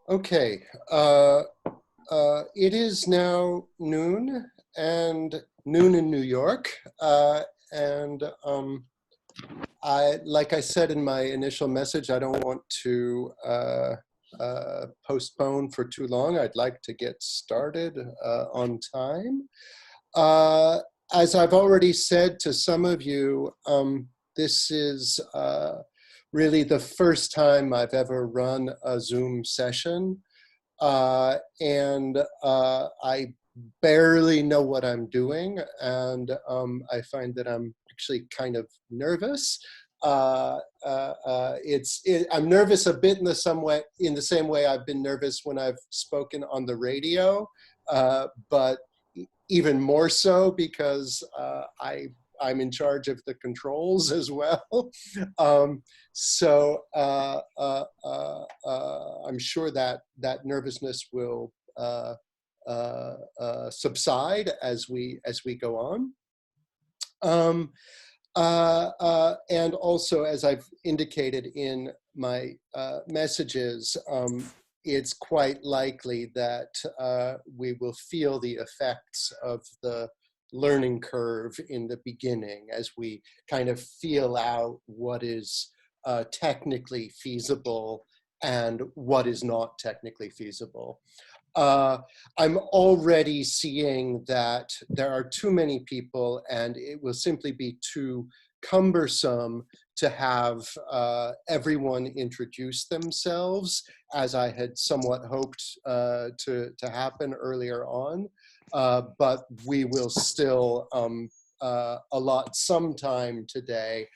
Okay, it is now noon and noon in New York. And like I said in my initial message, I don't want to postpone for too long. I'd like to get started on time. As I've already said to some of you, this is really the first time I've ever run a Zoom session. And I barely know what I'm doing, and I find that I'm actually kind of nervous. I'm nervous a bit in the same way I've been nervous when I've spoken on the radio, but even more so because I'm in charge of the controls as well. I'm sure that that nervousness will subside as we go on. And also, as I've indicated in my messages, it's quite likely that we will feel the effects of the learning curve in the beginning as we kind of feel out what is technically feasible and what is not technically feasible. I'm already seeing that there are too many people and it will simply be too cumbersome to have everyone introduce themselves, as I had somewhat hoped to happen earlier on. But we will still allot some time today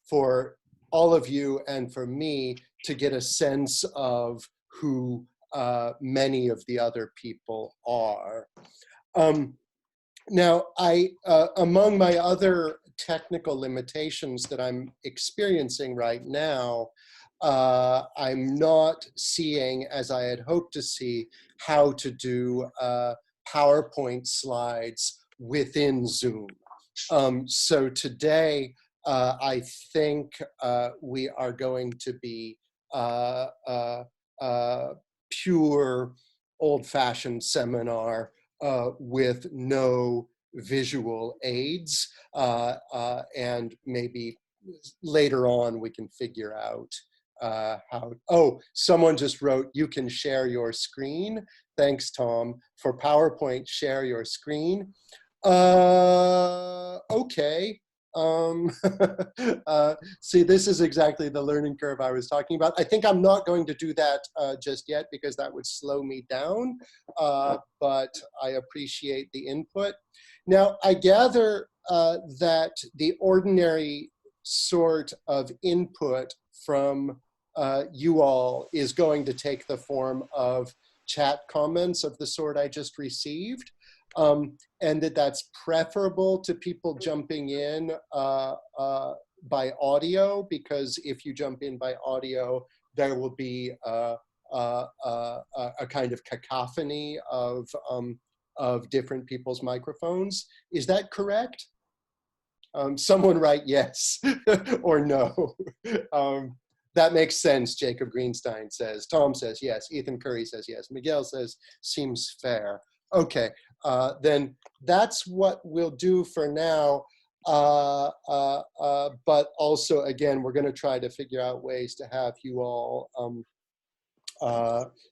for all of you and for me to get a sense of who many of the other people are. Now, among my other technical limitations that I'm experiencing right now, I'm not seeing, as I had hoped to see, how to do PowerPoint slides within Zoom. So today, I think we are going to be pure old-fashioned seminar with no visual aids, and maybe later on we can figure out how. Oh, someone just wrote, you can share your screen. Thanks, Tom. For PowerPoint, share your screen. Okay. See, this is exactly the learning curve I was talking about. I think I'm not going to do that just yet because that would slow me down, but I appreciate the input. Now, I gather that the ordinary sort of input from you all is going to take the form of chat comments of the sort I just received. And that's preferable to people jumping in by audio, because if you jump in by audio, there will be a kind of cacophony of different people's microphones. Is that correct? Someone write yes or no. That makes sense, Jacob Greenstein says. Tom says yes. Ethan Curry says yes. Miguel says seems fair. Okay, then that's what we'll do for now. But also, again, we're going to try to figure out ways to have you all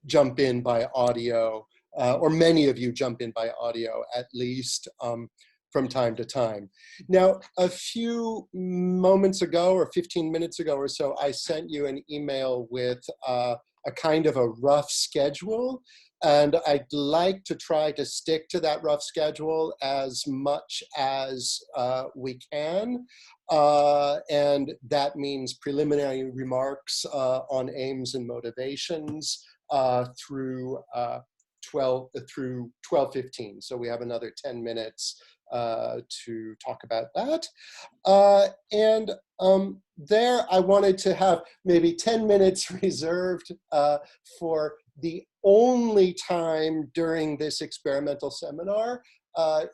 jump in by audio, or many of you jump in by audio at least from time to time. Now, a few moments ago, or 15 minutes ago or so, I sent you an email with a kind of a rough schedule. And I'd like to try to stick to that rough schedule as much as we can. And that means preliminary remarks on aims and motivations through 12:15. So we have another 10 minutes to talk about that. And there I wanted to have maybe 10 minutes reserved for the only time during this experimental seminar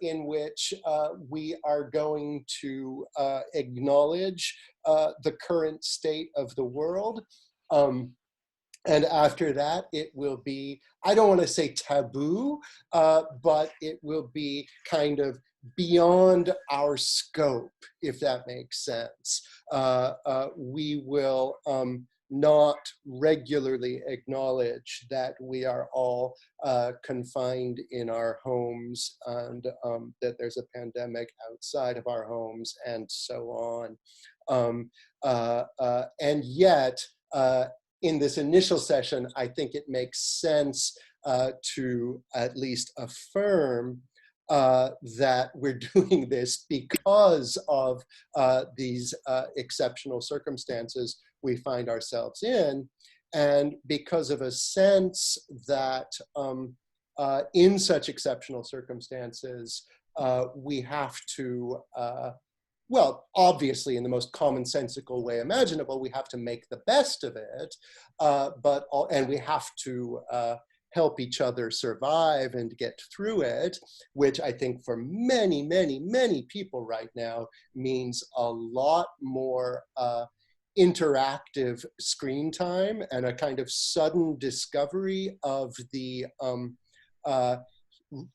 in which we are going to acknowledge the current state of the world. And after that, it will be, I don't want to say taboo, but it will be kind of beyond our scope, if that makes sense. We will not regularly acknowledge that we are all confined in our homes, and that there's a pandemic outside of our homes, and so on. And yet, in this initial session, I think it makes sense to at least affirm that we're doing this because of these exceptional circumstances we find ourselves in, and because of a sense that in such exceptional circumstances, we have to well, obviously, in the most commonsensical way imaginable, we have to make the best of it, and we have to help each other survive and get through it, which I think for many, many, many people right now means a lot more interactive screen time and a kind of sudden discovery of the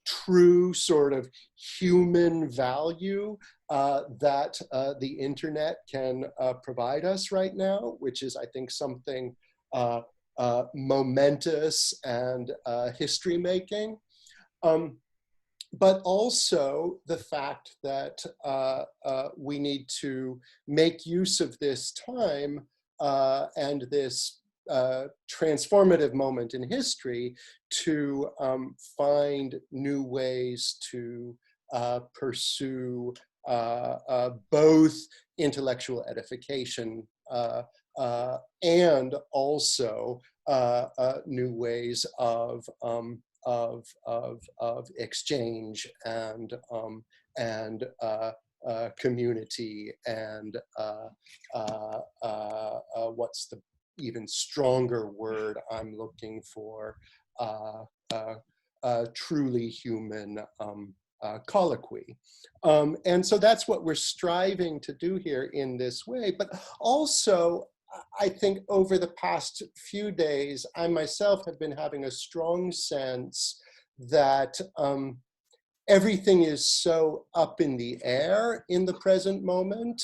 true sort of human value that the internet can provide us right now, which is, I think, something momentous and history-making. But also the fact that we need to make use of this time and this transformative moment in history to find new ways to pursue both intellectual edification and also new ways of exchange and community, and what's the even stronger word I'm looking for, truly human colloquy. And so that's what we're striving to do here in this way. But also, I think over the past few days, I myself have been having a strong sense that everything is so up in the air in the present moment.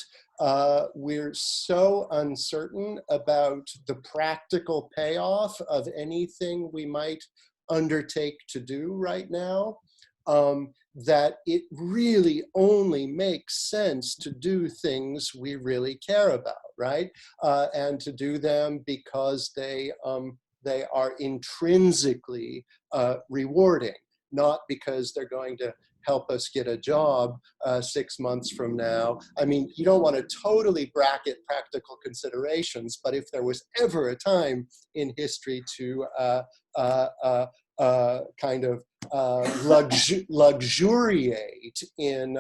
We're so uncertain about the practical payoff of anything we might undertake to do right now, that it really only makes sense to do things we really care about, right? And to do them because they are intrinsically rewarding, not because they're going to help us get a job 6 months from now. I mean, you don't want to totally bracket practical considerations, but if there was ever a time in history to kind of luxuriate in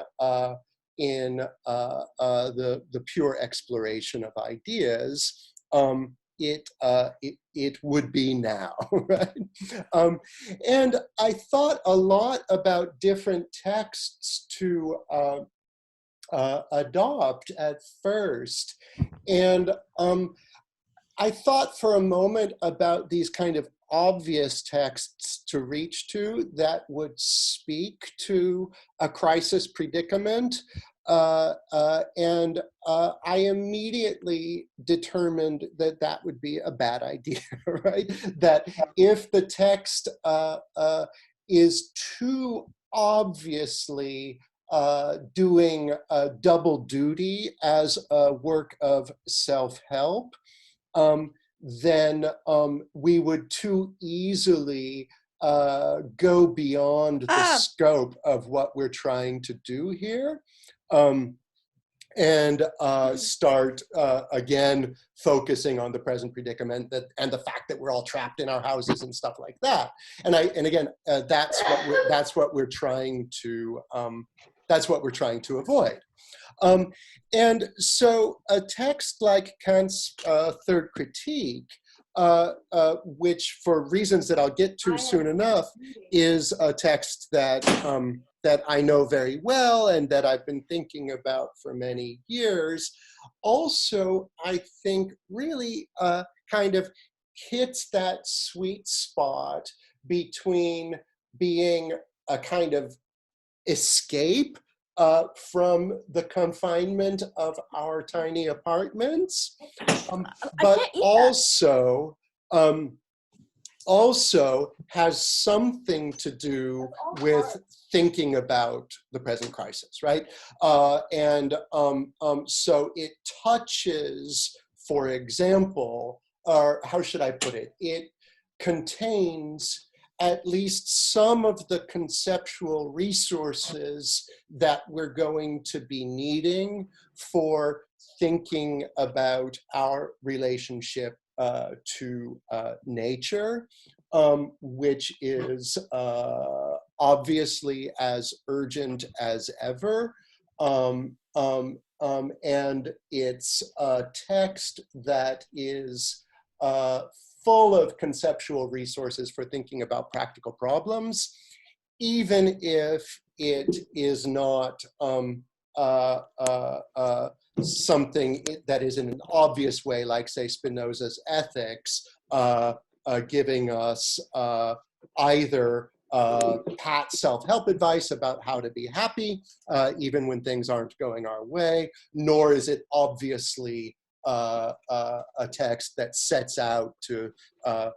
the pure exploration of ideas, it would be now, right? And I thought a lot about different texts to adopt at first. And I thought for a moment about these kind of obvious texts to reach to that would speak to a crisis predicament. And I immediately determined that that would be a bad idea, right? That if the text is too obviously doing a double duty as a work of self-help, then we would too easily go beyond the scope of what we're trying to do here. And start again focusing on the present predicament and the fact that we're all trapped in our houses and stuff like that. And again, that's what we're trying to avoid. And so a text like Kant's Third Critique, which for reasons that I'll get to soon enough, is a text that that I know very well and that I've been thinking about for many years, also, I think, really kind of hits that sweet spot between being a kind of escape from the confinement of our tiny apartments, but also has something to do with thinking about the present crisis, right? So it touches, for example, or how should I put it? It contains at least some of the conceptual resources that we're going to be needing for thinking about our relationship to nature, which is obviously as urgent as ever. And it's a text that is full of conceptual resources for thinking about practical problems, even if it is not something that is in an obvious way, like say Spinoza's Ethics, giving us either pat self-help advice about how to be happy, even when things aren't going our way, nor is it obviously a text that sets out to, that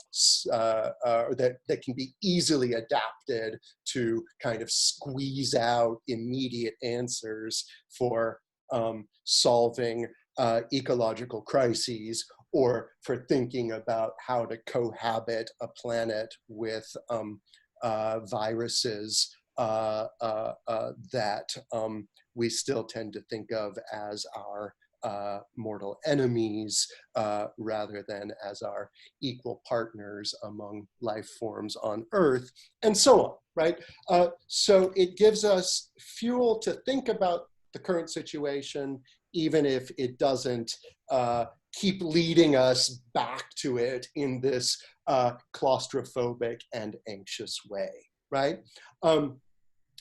can be easily adapted to kind of squeeze out immediate answers for solving ecological crises, or for thinking about how to cohabit a planet with viruses that we still tend to think of as our mortal enemies, rather than as our equal partners among life forms on Earth, and so on, right? So it gives us fuel to think about the current situation, even if it doesn't keep leading us back to it in this claustrophobic and anxious way, right?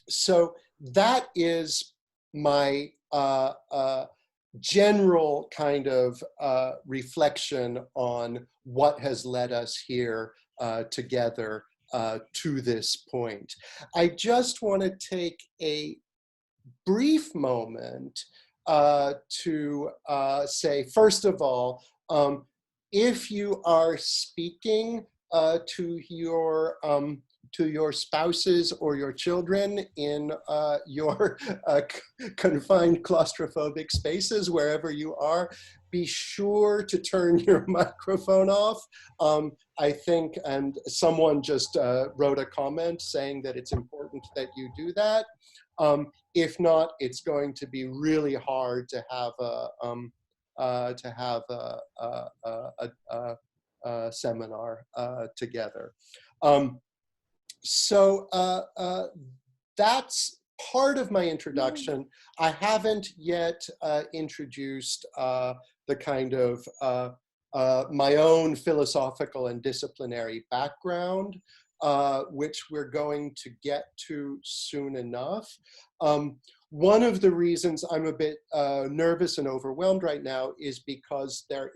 So that is my general kind of reflection on what has led us here together to this point. I just want to take a brief moment to say, first of all, if you are speaking to your spouses or your children in your confined claustrophobic spaces, wherever you are, be sure to turn your microphone off. I think, and someone just wrote a comment saying that it's important that you do that. If not, it's going to be really hard to have a seminar together. So that's part of my introduction. I haven't yet introduced the kind of my own philosophical and disciplinary background, which we're going to get to soon enough. One of the reasons I'm a bit nervous and overwhelmed right now is because there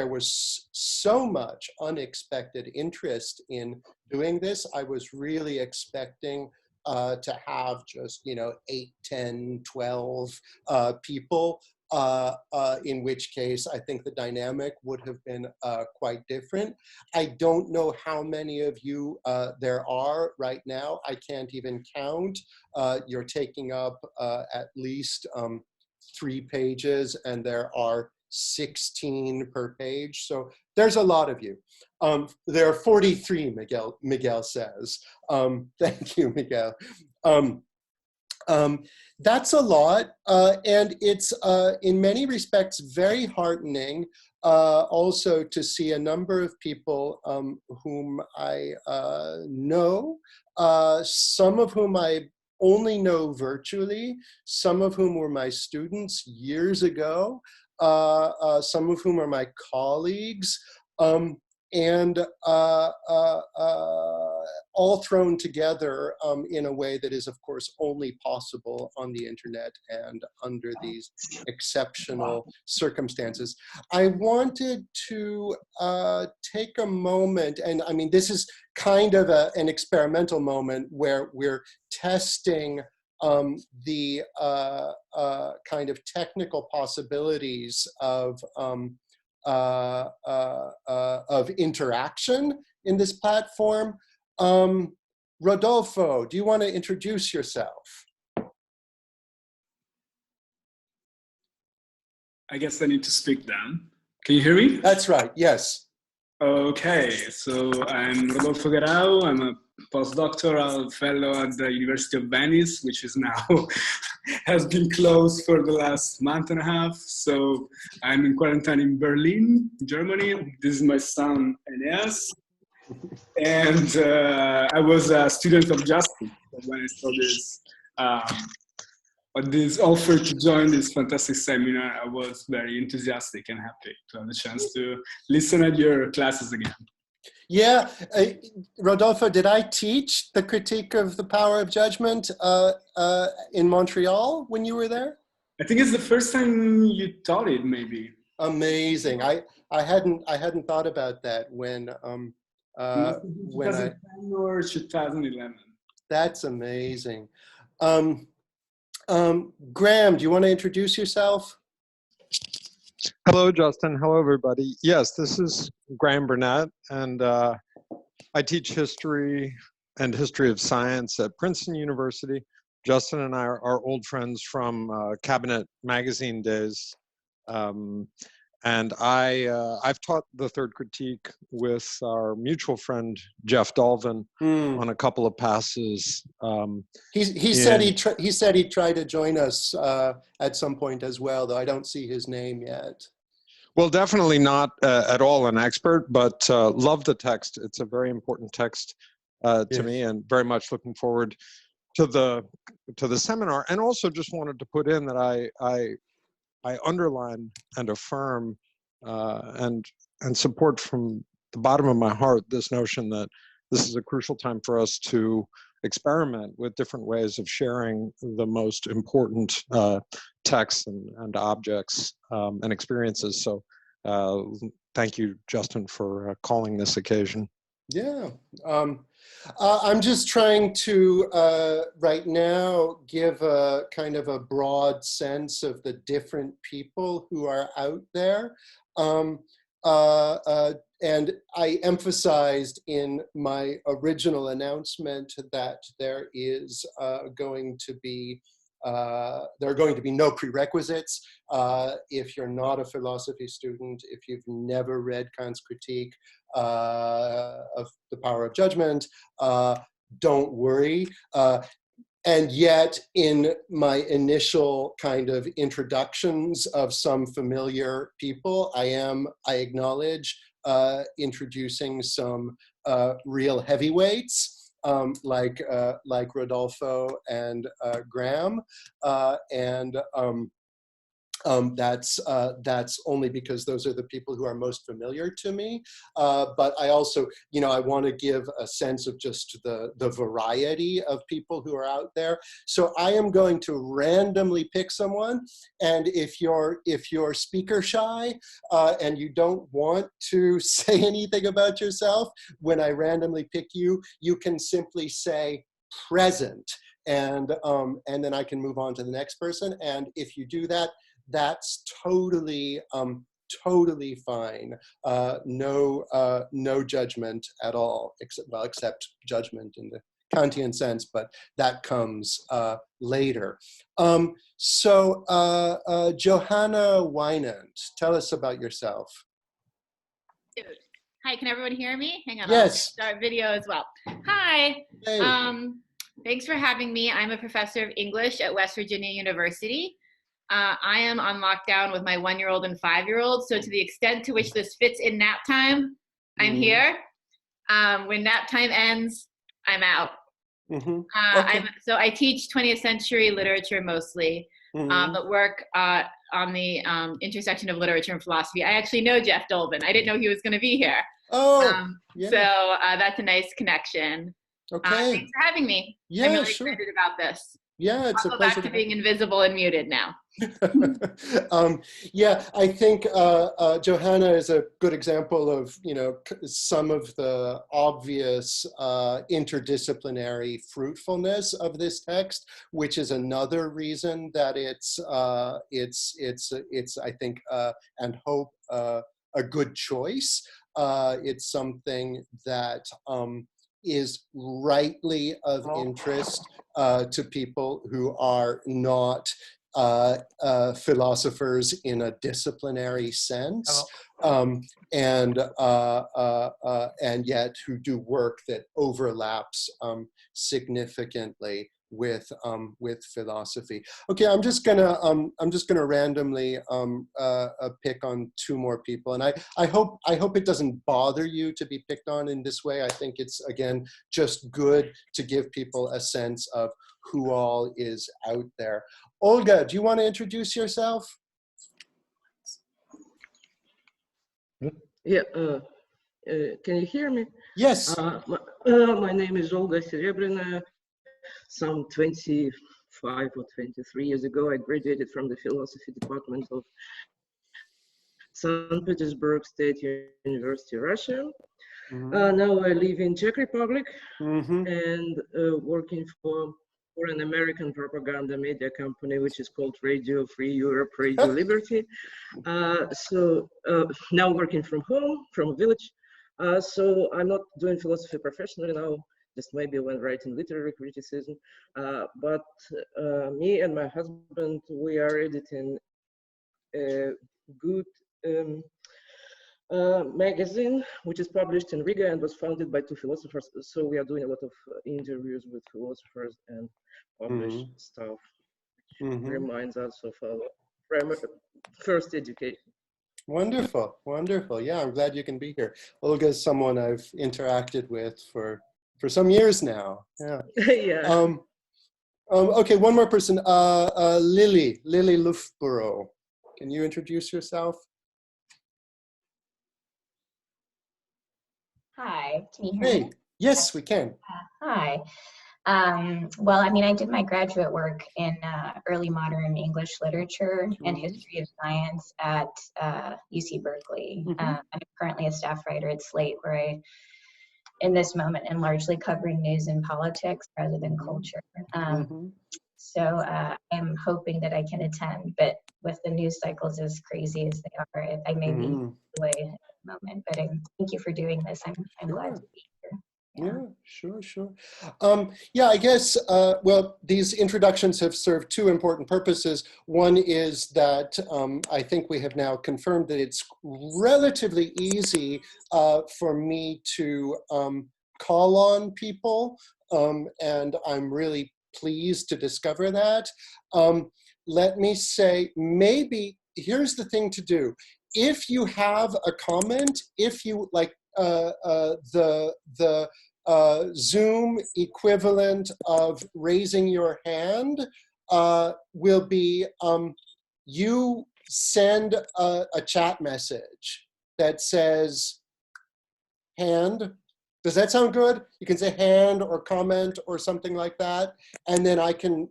was so much unexpected interest in doing this. I was really expecting to have just, 8, 10, 12 people, in which case I think the dynamic would have been quite different. I don't know how many of you there are right now. I can't even count. You're taking up at least 3 pages, and there are 16 per page. So there's a lot of you. There are 43, Miguel says. Thank you, Miguel. That's a lot, and it's in many respects very heartening also to see a number of people whom I know, some of whom I only know virtually, some of whom were my students years ago, some of whom are my colleagues, and all thrown together in a way that is, of course, only possible on the internet and under these exceptional circumstances. I wanted to take a moment, and I mean, this is kind of an experimental moment where we're testing the kind of technical possibilities of interaction in this platform. Rodolfo, do you want to introduce yourself? I guess I need to speak then. Can you hear me? That's right, yes. Okay, so I'm Rodolfo Guerrao. I'm a postdoctoral fellow at the University of Venice, which is now has been closed for the last month and a half. So I'm in quarantine in Berlin, Germany. This is my son, Eneas. And I was a student of justice when I saw this offer to join this fantastic seminar. I was very enthusiastic and happy to have the chance to listen at your classes again. Yeah, Rodolfo, did I teach the critique of the power of judgment in Montreal when you were there? I think it's the first time you taught it, maybe. Amazing. I hadn't thought about that when 2010 or 2011. That's amazing. Graham, do you want to introduce yourself? Hello, Justin. Hello, everybody. Yes, this is Graham Burnett, and I teach history and history of science at Princeton University. Justin and I are old friends from Cabinet magazine days. And I've taught the third critique with our mutual friend, Jeff Dolvin, on a couple of passes. He said he'd try to join us at some point as well, though I don't see his name yet. Well, definitely not at all an expert, but love the text. It's a very important text to me, and very much looking forward to the seminar. And also just wanted to put in that I underline and affirm and support from the bottom of my heart this notion that this is a crucial time for us to experiment with different ways of sharing the most important texts and objects and experiences. So thank you, Justin, for calling this occasion. Yeah. I'm just trying to, right now, give a kind of a broad sense of the different people who are out there. And I emphasized in my original announcement that there are going to be no prerequisites. If you're not a philosophy student, if you've never read Kant's critique of the power of judgment, don't worry. And yet, in my initial kind of introductions of some familiar people, I acknowledge, introducing some real heavyweights, like Rodolfo and Graham, that's only because those are the people who are most familiar to me. But I also, I want to give a sense of just the variety of people who are out there. So I am going to randomly pick someone, and if you're speaker shy and you don't want to say anything about yourself, when I randomly pick you, you can simply say present, and then I can move on to the next person. And if you do that, that's totally fine. No judgment at all, except judgment in the Kantian sense, but that comes later. So Johanna Wynant, tell us about yourself. Dude. Hi, can everyone hear me? Hang on, yes. I'll start video as well. Hi. Hey. Thanks for having me. I'm a professor of English at West Virginia University. I am on lockdown with my 1-year-old and 5-year-old. So to the extent to which this fits in nap time, I'm here. When nap time ends, I'm out. Okay. So I teach 20th century literature mostly, but work on the intersection of literature and philosophy. I actually know Jeff Dolvin. I didn't know he was going to be here. Oh, yeah. So that's a nice connection. Okay. Thanks for having me. Yeah, I'm really sure. excited about this. Yeah, it's I'll a go back pleasure to being invisible and muted now. Yeah, I think Johanna is a good example of, some of the obvious interdisciplinary fruitfulness of this text, which is another reason that it's I think, and hope, a good choice. It's something that is rightly of interest to people who are not philosophers in a disciplinary sense, and yet who do work that overlaps significantly with philosophy. Okay, I'm just gonna randomly pick on two more people, and I hope it doesn't bother you to be picked on in this way. I think it's, again, just good to give people a sense of who all is out there. Olga, do you want to introduce yourself? Yeah, can you hear me? Yes. My name is Olga Serebrina. Some 25 or 23 years ago, I graduated from the philosophy department of St. Petersburg State University, Russia. Now I live in Czech Republic and working for an American propaganda media company, which is called Radio Free Europe, Radio Liberty. So now working from home, from a village. So I'm not doing philosophy professionally now, just maybe when writing literary criticism. But me and my husband, we are editing a good magazine, which is published in Riga and was founded by two philosophers. So we are doing a lot of interviews with philosophers and publish stuff, which reminds us of our first education. Wonderful, wonderful. Yeah, I'm glad you can be here. Olga is someone I've interacted with for some years now. Yeah. Yeah. Okay, one more person. Lily Lufborough. Can you introduce yourself? Hi, can you hear me? Yes, we can. Hi. Well, I mean, I did my graduate work in early modern English literature and history of science at UC Berkeley. I'm currently a staff writer at Slate, where I, in this moment, am largely covering news and politics rather than culture. So I'm hoping that I can attend, but with the news cycles as crazy as they are, I may be away at the moment. But thank you for doing this. I'm glad to be here. Yeah, sure. Yeah, I guess, well, these introductions have served two important purposes. One is that I think we have now confirmed that it's relatively easy for me to call on people, and I'm really pleased to discover that. Let me say, maybe, here's the thing to do. If you have a comment, if you like, the Zoom equivalent of raising your hand will be you send a chat message that says hand. Does that sound good? You can say hand or comment or something like that, and then I can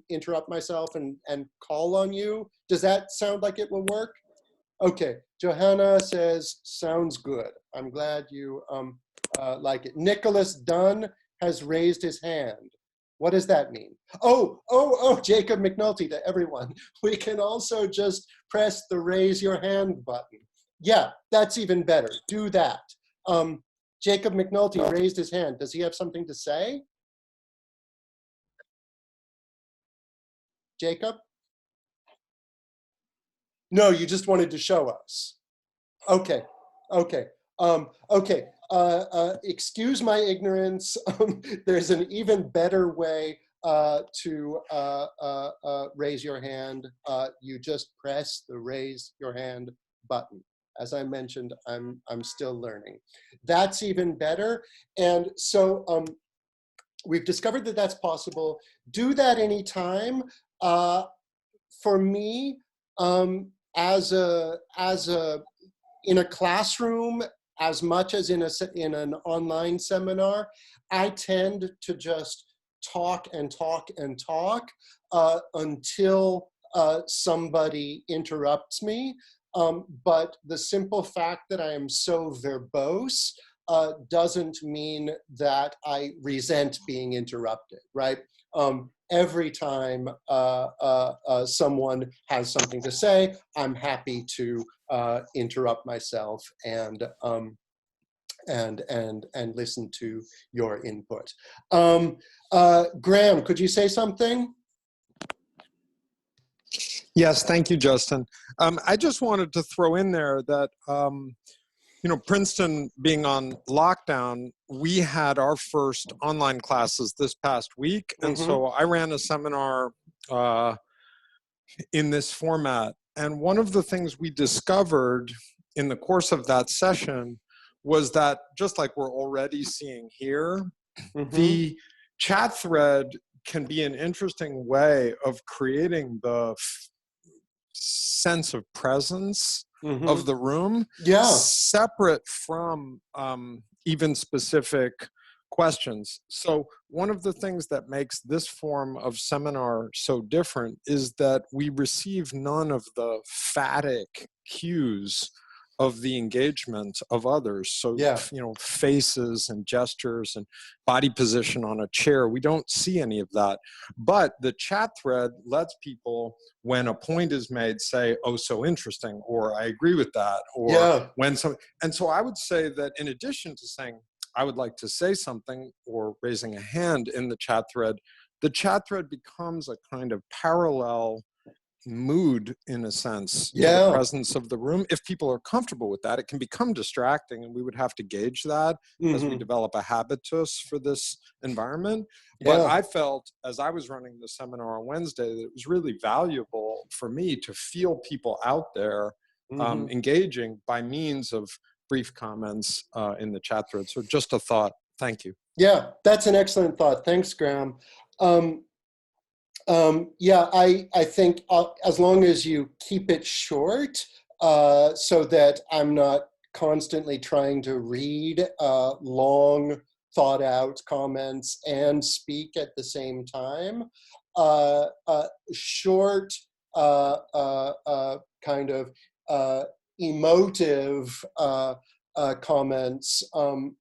interrupt myself and call on you. Does that sound like it will work? Okay, Johanna says, sounds good. I'm glad you like it. Nicholas Dunn has raised his hand. What does that mean? Oh, Jacob McNulty, to everyone. We can also just press the raise your hand button. Yeah, that's even better. Do that. Jacob McNulty raised his hand. Does he have something to say? Jacob? No, you just wanted to show us. Okay. Excuse my ignorance. There's an even better way to raise your hand. You just press the raise your hand button. As I mentioned, I'm still learning. That's even better. And so we've discovered that that's possible. Do that anytime. For me, in a classroom, as much as in an online seminar, I tend to just talk and talk and talk until somebody interrupts me. But the simple fact that I am so verbose doesn't mean that I resent being interrupted, right? Every time someone has something to say, I'm happy to interrupt myself and listen to your input. Graham, could you say something? Yes, thank you, Justin. I just wanted to throw in there that, you know, Princeton being on lockdown, we had our first online classes this past week. And so I ran a seminar in this format. And one of the things we discovered in the course of that session was that, just like we're already seeing here, the chat thread can be an interesting way of creating the sense of presence of the room, separate from even specific questions. So one of the things that makes this form of seminar so different is that we receive none of the phatic cues of the engagement of others. So, you know, faces and gestures and body position on a chair, we don't see any of that. But the chat thread lets people, when a point is made, say, oh, so interesting, or I agree with that, or when some, and so I would say that in addition to saying, I would like to say something, or raising a hand in the chat thread becomes a kind of parallel mood, in a sense, to the presence of the room. If people are comfortable with that, it can become distracting, and we would have to gauge that as we develop a habitus for this environment. But I felt, as I was running the seminar on Wednesday, that it was really valuable for me to feel people out there engaging by means of brief comments in the chat thread. So just a thought. Thank you. Yeah, that's an excellent thought. Thanks, Graham. Yeah, I think as long as you keep it short, so that I'm not constantly trying to read long, thought out comments and speak at the same time, short, kind of emotive comments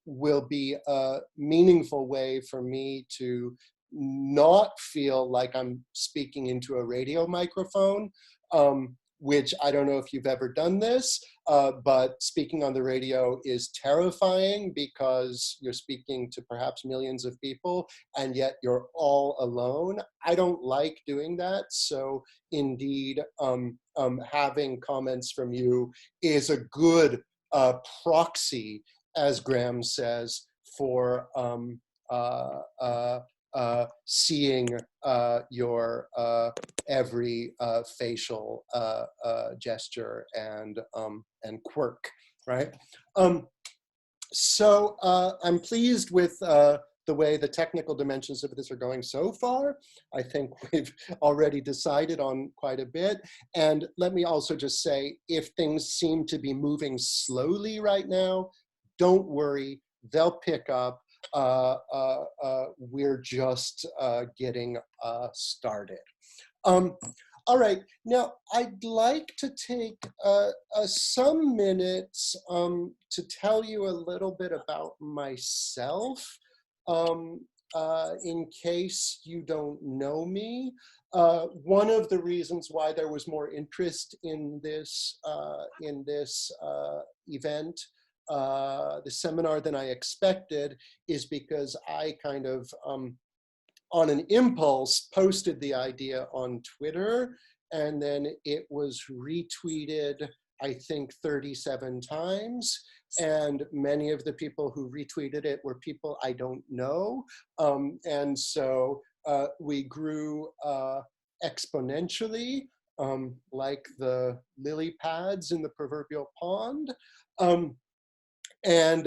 will be a meaningful way for me to not feel like I'm speaking into a radio microphone, which I don't know if you've ever done this, but speaking on the radio is terrifying because you're speaking to perhaps millions of people and yet you're all alone. I don't like doing that. So indeed, having comments from you is a good proxy, as Graham says, for seeing your every facial gesture and quirk, right? So I'm pleased with the way the technical dimensions of this are going so far. I think we've already decided on quite a bit. And let me also just say, if things seem to be moving slowly right now, don't worry, they'll pick up. We're just getting started. All right, now I'd like to take some minutes to tell you a little bit about myself, in case you don't know me. One of the reasons why there was more interest in this event, the seminar, than I expected, is because I kind of, on an impulse, posted the idea on Twitter, and then it was retweeted, I think, 37 times. And many of the people who retweeted it were people I don't know. And so we grew exponentially, like the lily pads in the proverbial pond. And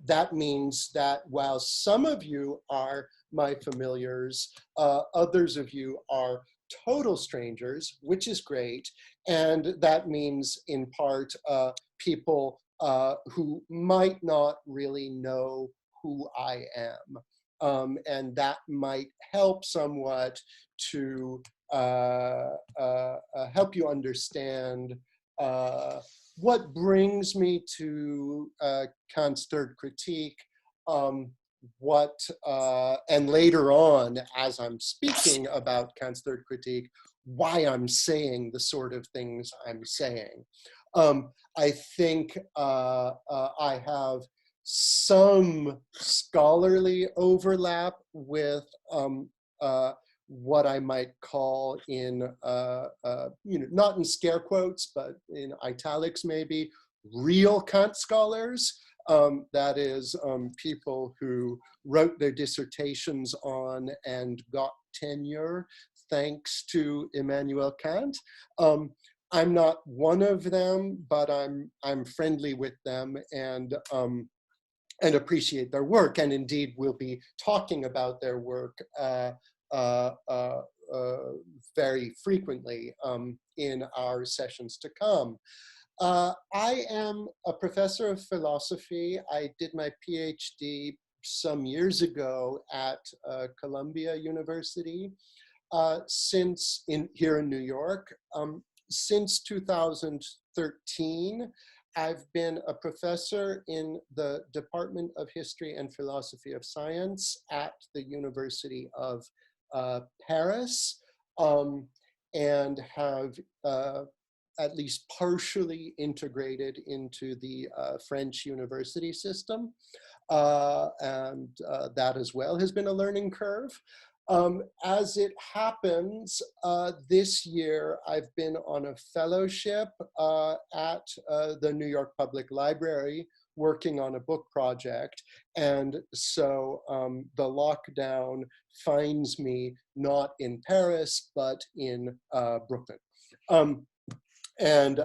that means that while some of you are my familiars, others of you are total strangers, which is great. And that means in part people who might not really know who I am. And that might help somewhat to help you understand what brings me to Kant's third critique, and later on, as I'm speaking about Kant's third critique, why I'm saying the sort of things I'm saying. I think I have some scholarly overlap with what I might call in, not in scare quotes, but in italics maybe, real Kant scholars. That is, people who wrote their dissertations on and got tenure thanks to Immanuel Kant. I'm not one of them, but I'm friendly with them and appreciate their work, and indeed we'll be talking about their work very frequently in our sessions to come. I am a professor of philosophy. I did my PhD some years ago at Columbia University. Here in New York. Since 2013, I've been a professor in the Department of History and Philosophy of Science at the University of Paris, and have at least partially integrated into the French university system. And that as well has been a learning curve. As it happens, this year I've been on a fellowship at the New York Public Library working on a book project. And so the lockdown finds me not in Paris, but in Brooklyn. And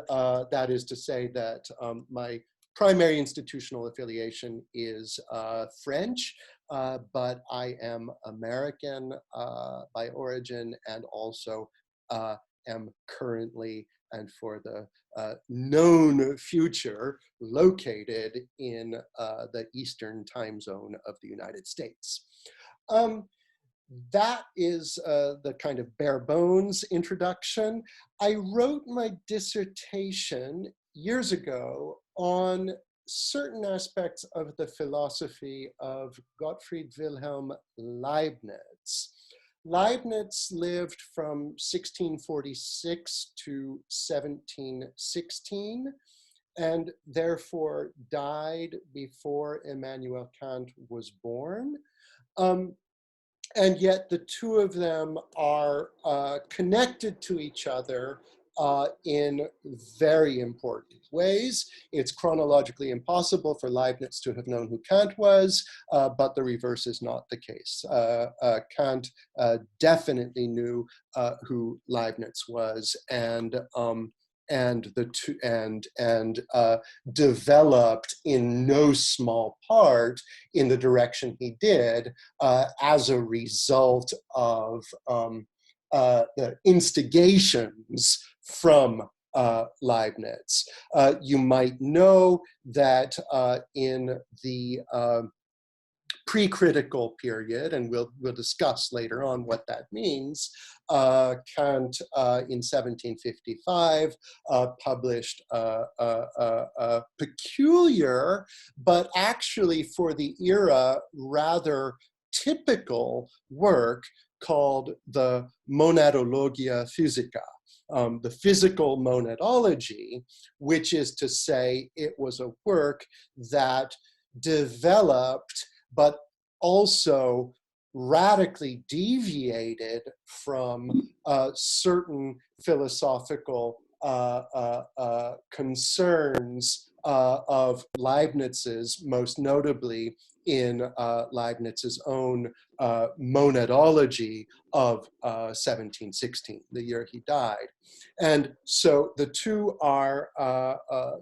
that is to say that my primary institutional affiliation is French, but I am American by origin, and also am currently and for the known future located in the Eastern time zone of the United States. That is the kind of bare bones introduction. I wrote my dissertation years ago on certain aspects of the philosophy of Gottfried Wilhelm Leibniz. Leibniz lived from 1646 to 1716, and therefore died before Immanuel Kant was born. And yet the two of them are connected to each other in very important ways. It's chronologically impossible for Leibniz to have known who Kant was, but the reverse is not the case. Kant definitely knew who Leibniz was, and developed in no small part in the direction he did as a result of the instigations from Leibniz. You might know that in the pre-critical period, and we'll discuss later on what that means, Kant in 1755 published a peculiar, but actually for the era rather typical work called the Monadologia Physica, the physical monadology, which is to say it was a work that developed but also radically deviated from certain philosophical concerns of Leibniz's, most notably in Leibniz's own monadology of 1716, the year he died. And so the two are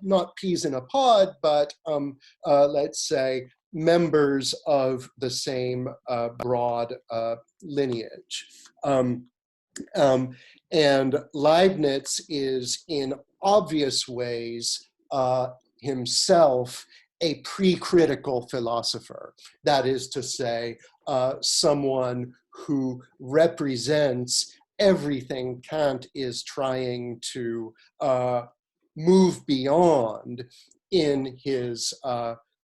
not peas in a pod, but let's say members of the same broad lineage. And Leibniz is in obvious ways himself a pre-critical philosopher. That is to say, someone who represents everything Kant is trying to move beyond in his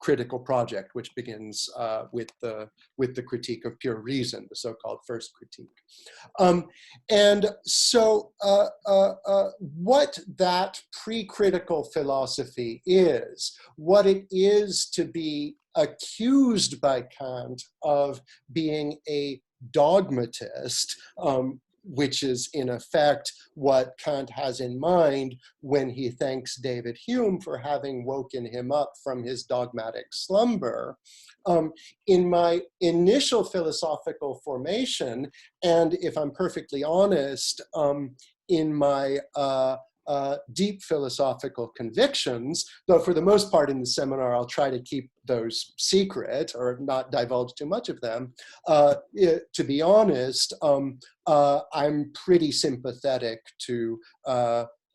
critical project, which begins with the critique of pure reason, the so-called first critique. And so what that pre-critical philosophy is, what it is to be accused by Kant of being a dogmatist, which is in effect what Kant has in mind when he thanks David Hume for having woken him up from his dogmatic slumber. In my initial philosophical formation, and if I'm perfectly honest, in my deep philosophical convictions, though for the most part in the seminar I'll try to keep those secret or not divulge too much of them, to be honest, I'm pretty sympathetic to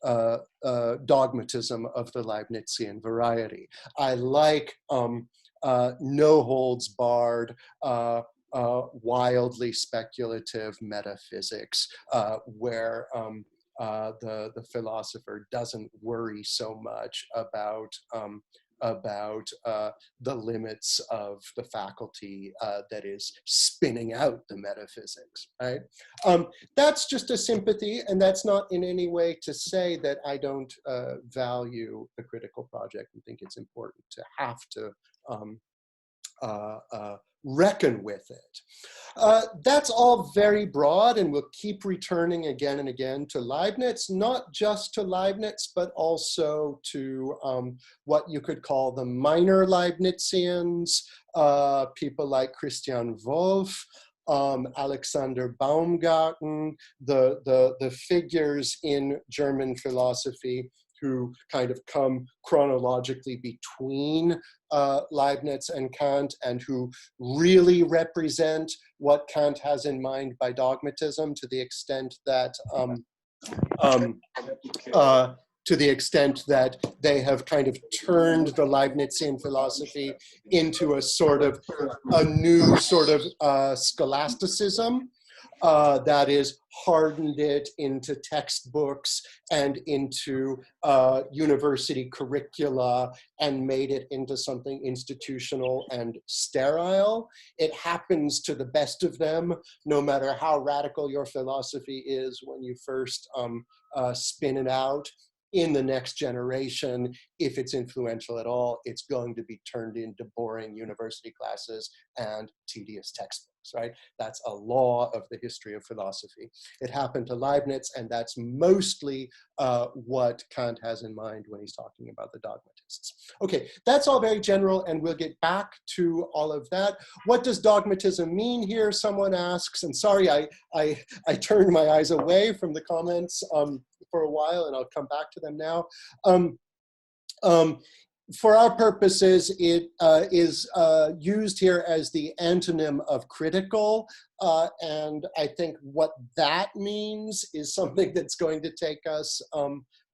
dogmatism of the Leibnizian variety. I like no holds barred, wildly speculative metaphysics where the philosopher doesn't worry so much about the limits of the faculty that is spinning out the metaphysics, right? That's just a sympathy, and that's not in any way to say that I don't value the critical project and think it's important to have to reckon with it. That's all very broad, and we'll keep returning again and again to Leibniz, not just to Leibniz, but also to what you could call the minor Leibnizians, people like Christian Wolff, Alexander Baumgarten, the figures in German philosophy who kind of come chronologically between Leibniz and Kant, and who really represent what Kant has in mind by dogmatism to the extent that they have kind of turned the Leibnizian philosophy into a sort of a new sort of scholasticism. That is, hardened it into textbooks and into university curricula and made it into something institutional and sterile. It happens to the best of them, no matter how radical your philosophy is when you first spin it out. In the next generation, if it's influential at all, it's going to be turned into boring university classes and tedious textbooks, right? That's a law of the history of philosophy. It happened to Leibniz, and that's mostly what Kant has in mind when he's talking about the dogmatists. Okay, that's all very general, and we'll get back to all of that. What does dogmatism mean here? Someone asks, and sorry, I turned my eyes away from the comments for a while, and I'll come back to them now. For our purposes, it is used here as the antonym of critical, and I think what that means is something that's going to take us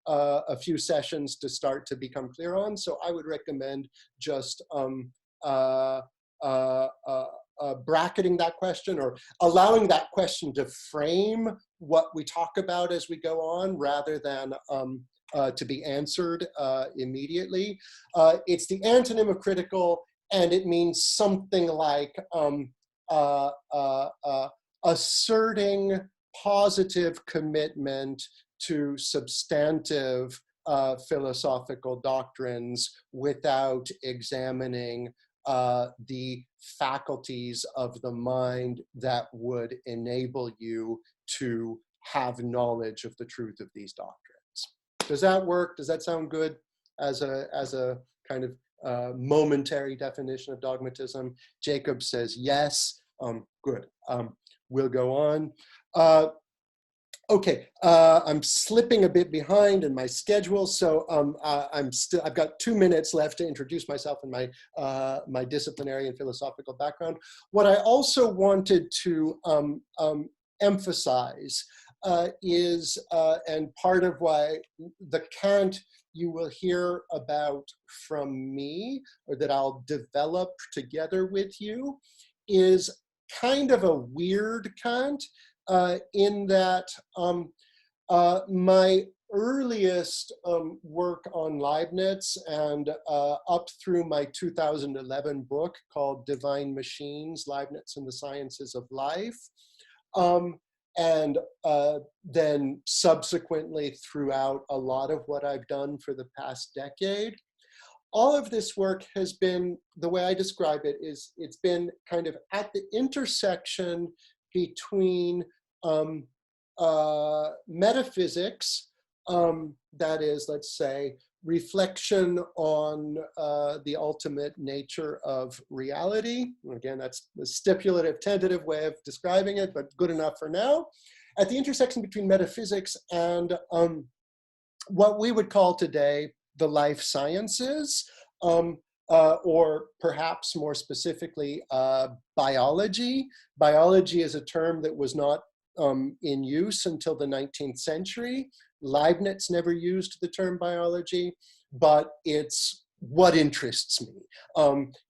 a few sessions to start to become clear on. So I would recommend just bracketing that question, or allowing that question to frame what we talk about as we go on, rather than to be answered immediately. It's the antonym of critical, and it means something like asserting positive commitment to substantive philosophical doctrines without examining the faculties of the mind that would enable you to have knowledge of the truth of these doctrines. Does that work? Does that sound good as a kind of momentary definition of dogmatism? Jacob says yes. Good. We'll go on. Okay, I'm slipping a bit behind in my schedule, so I've got 2 minutes left to introduce myself and my disciplinary and philosophical background. What I also wanted to emphasize is, and part of why the Kant you will hear about from me, or that I'll develop together with you, is kind of a weird Kant, in that my earliest work on Leibniz and up through my 2011 book called Divine Machines, Leibniz and the Sciences of Life, and then subsequently throughout a lot of what I've done for the past decade, all of this work has been, the way I describe it is, it's been kind of at the intersection between metaphysics, that is, let's say, reflection on the ultimate nature of reality. Again, that's the stipulative, tentative way of describing it, but good enough for now. At the intersection between metaphysics and what we would call today the life sciences, or perhaps more specifically, biology. Biology is a term that was not in use until the 19th century. Leibniz never used the term biology, but it's what interests me.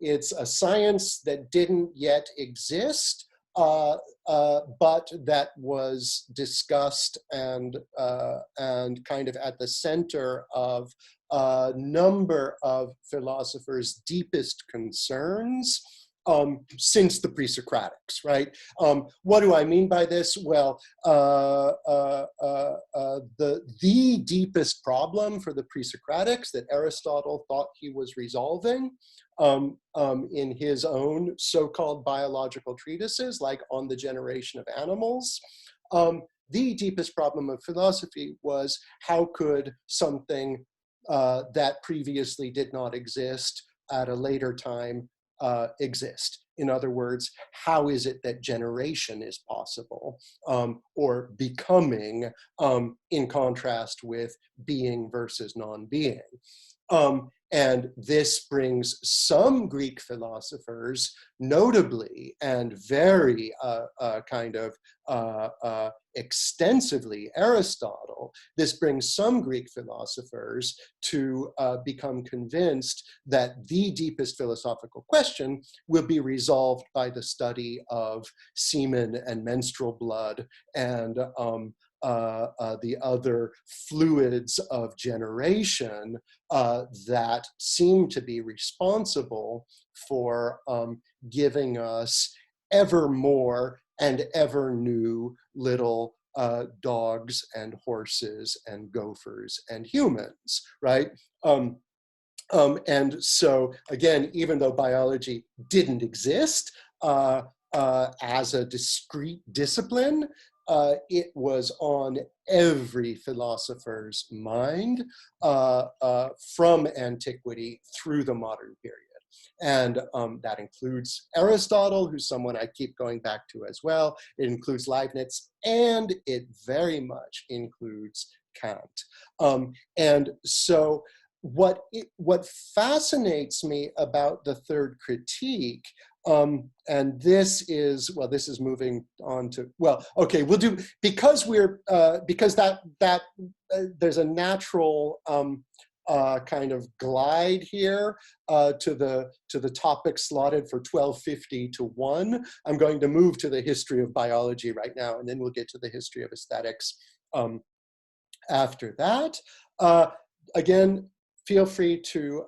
It's a science that didn't yet exist, but that was discussed and kind of at the center of a number of philosophers' deepest concerns since the pre-Socratics, right? What do I mean by this? Well, the deepest problem for the pre-Socratics that Aristotle thought he was resolving in his own so-called biological treatises, like On the Generation of Animals, the deepest problem of philosophy was how could something that previously did not exist at a later time exist? In other words, how is it that generation is possible, or becoming, in contrast with being versus non-being? And this brings some Greek philosophers, notably and very kind of extensively Aristotle, this brings some Greek philosophers to become convinced that the deepest philosophical question will be resolved by the study of semen and menstrual blood and the other fluids of generation that seem to be responsible for giving us ever more and ever new little dogs and horses and gophers and humans, right? And so again, even though biology didn't exist as a discrete discipline, it was on every philosopher's mind from antiquity through the modern period. And that includes Aristotle, who's someone I keep going back to as well. It includes Leibniz, and it very much includes Kant. And so what fascinates me about the third critique, and this is, well, this is moving on to, well, okay, we'll do, because we're, because there's a natural kind of glide here to the topic slotted for 1250 to 1. I'm going to move to the history of biology right now, and then we'll get to the history of aesthetics after that. Again, feel free to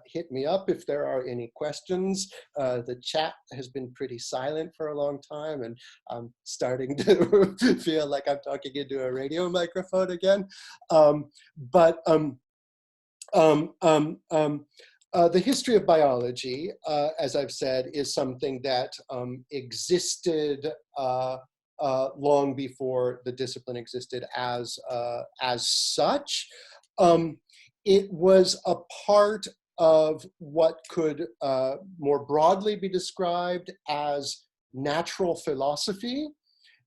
hit me up if there are any questions. The chat has been pretty silent for a long time, and I'm starting to feel like I'm talking into a radio microphone again. The history of biology, as I've said, is something that existed long before the discipline existed as such. It was a part of what could more broadly be described as natural philosophy.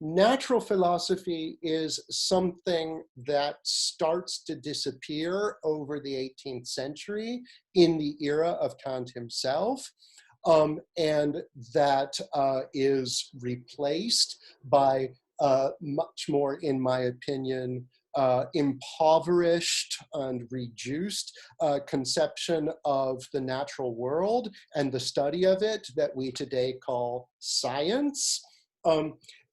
Natural philosophy is something that starts to disappear over the 18th century in the era of Kant himself, and that is replaced by much more, in my opinion, impoverished and reduced conception of the natural world and the study of it that we today call science.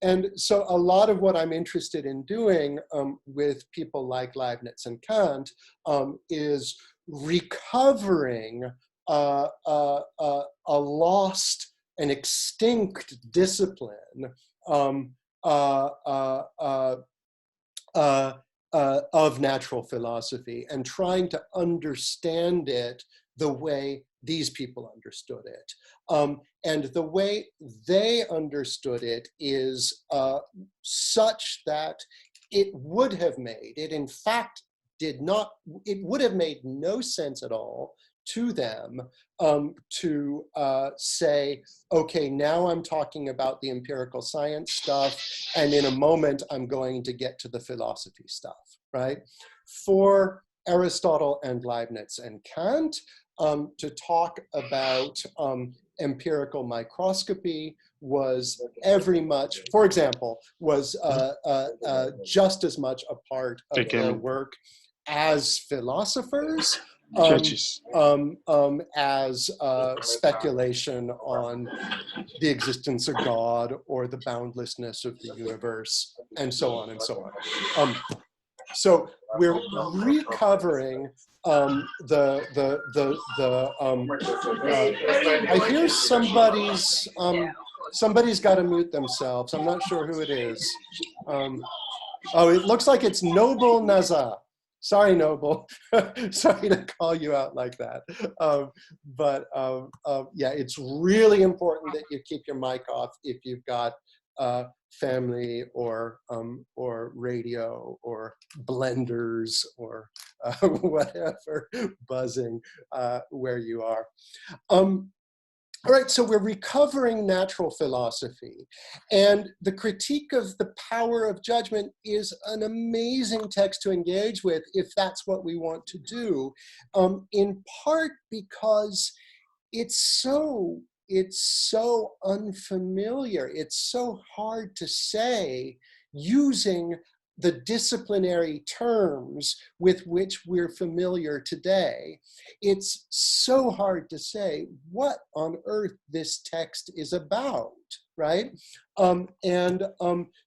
And so a lot of what I'm interested in doing with people like Leibniz and Kant is recovering a lost and extinct discipline of natural philosophy and trying to understand it the way these people understood it. And the way they understood it is such that it would have made, it in fact did not, it would have made no sense at all to them to say, okay, now I'm talking about the empirical science stuff, and in a moment I'm going to get to the philosophy stuff, right? For Aristotle and Leibniz and Kant, to talk about empirical microscopy was every much, for example, was just as much a part of their work as philosophers, as speculation on the existence of God or the boundlessness of the universe, and so on and so on. So we're recovering I hear somebody's got to mute themselves. I'm not sure who it is. Oh, it looks like it's Noble Naza. Sorry, Noble. Sorry to call you out like that. Yeah, it's really important that you keep your mic off if you've got family or radio or blenders or whatever buzzing where you are. All right, so we're recovering natural philosophy, and the critique of the power of judgment is an amazing text to engage with if that's what we want to do, in part because it's so unfamiliar. It's so hard to say using the disciplinary terms with which we're familiar today. It's so hard to say what on earth this text is about, right?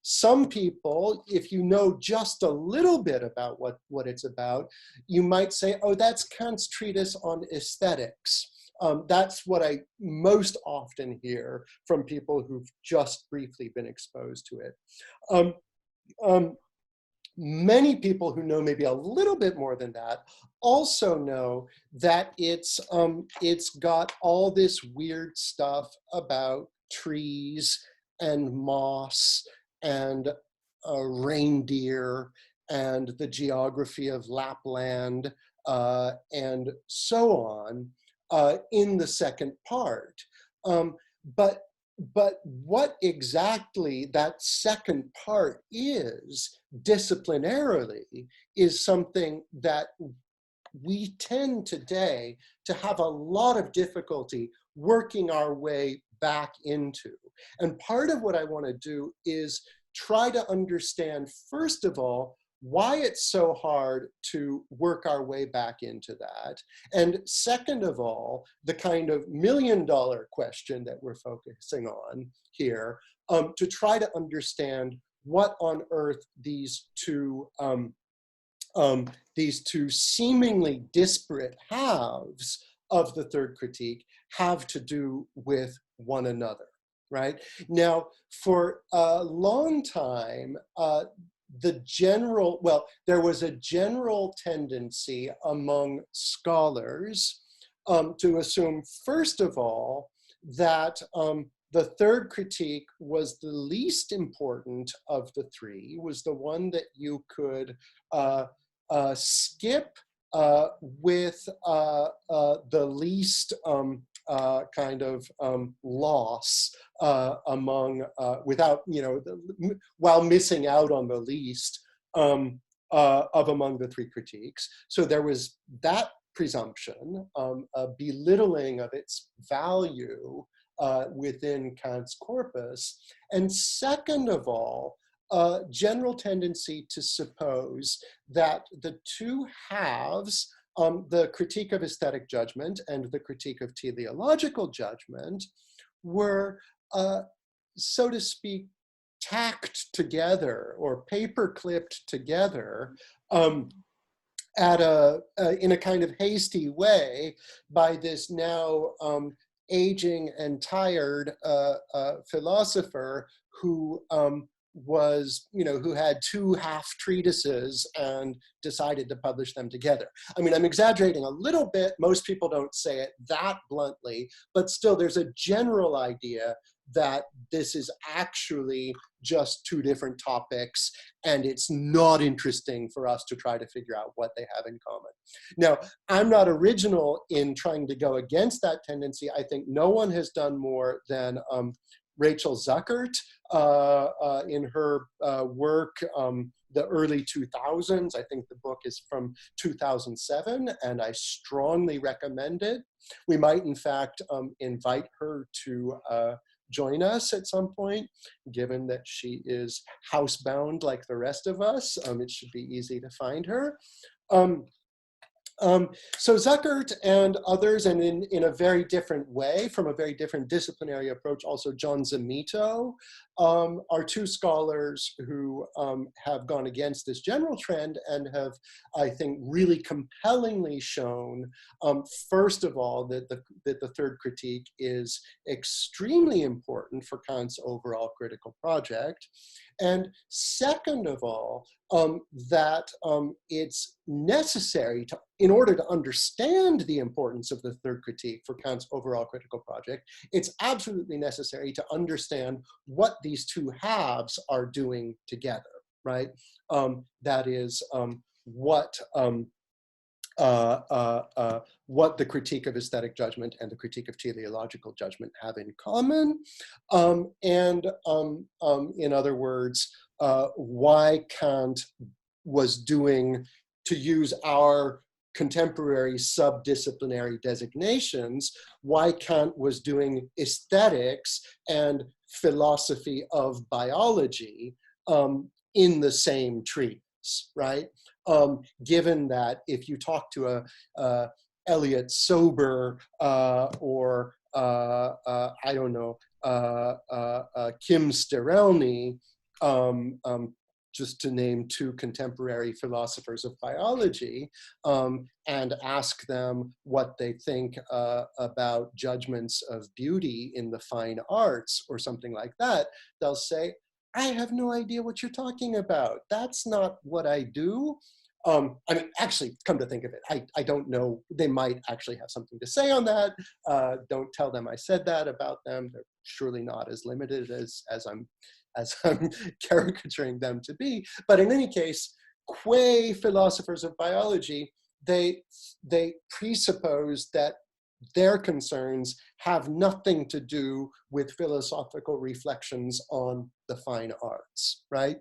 Some people, if you know just a little bit about what it's about, you might say, oh, that's Kant's treatise on aesthetics. That's what I most often hear from people who've just briefly been exposed to it. Many people who know maybe a little bit more than that also know that it's got all this weird stuff about trees and moss and reindeer and the geography of Lapland and so on in the second part. But what exactly that second part is, disciplinarily, is something that we tend today to have a lot of difficulty working our way back into. And part of what I want to do is try to understand, first of all, why it's so hard to work our way back into that. And second of all, the kind of million-dollar question that we're focusing on here, to try to understand what on earth these two seemingly disparate halves of the third critique have to do with one another, right? Now, for a long time, there was a general tendency among scholars to assume, first of all, that the third critique was the least important of the three, was the one that you could skip with the least kind of loss among, without, while missing out on the least of among the three critiques. So there was that presumption, a belittling of its value within Kant's corpus. And second of all, a general tendency to suppose that the two halves, the critique of aesthetic judgment and the critique of teleological judgment, were, so to speak, tacked together or paper clipped together in a kind of hasty way by this now aging and tired philosopher who who had two half treatises and decided to publish them together. I mean, I'm exaggerating a little bit. Most people don't say it that bluntly, but still there's a general idea that this is actually just two different topics and it's not interesting for us to try to figure out what they have in common. Now, I'm not original in trying to go against that tendency. I think no one has done more than Rachel Zuckert in her work, the early 2000s. I think the book is from 2007, and I strongly recommend it. We might, in fact, invite her to join us at some point, given that she is housebound like the rest of us. It should be easy to find her. So Zuckert and others, and in a very different way, from a very different disciplinary approach, also John Zamito, are two scholars who have gone against this general trend and have, I think, really compellingly shown, first of all, that the third critique is extremely important for Kant's overall critical project. And second of all, that it's necessary to, in order to understand the importance of the third critique for Kant's overall critical project, it's absolutely necessary to understand what these two halves are doing together, right? That is what the critique of aesthetic judgment and the critique of teleological judgment have in common. In other words, why Kant was doing, to use our contemporary subdisciplinary designations, why Kant was doing aesthetics and philosophy of biology in the same treatise, right? Given that if you talk to Elliot Sober or I don't know, Kim Sterelny, just to name two contemporary philosophers of biology, and ask them what they think about judgments of beauty in the fine arts or something like that, they'll say, I have no idea what you're talking about. That's not what I do. I mean, actually, come to think of it, I don't know. They might actually have something to say on that. Don't tell them I said that about them. They're surely not as limited as I'm caricaturing them to be. But in any case, qua philosophers of biology, they presuppose that their concerns have nothing to do with philosophical reflections on the fine arts, right?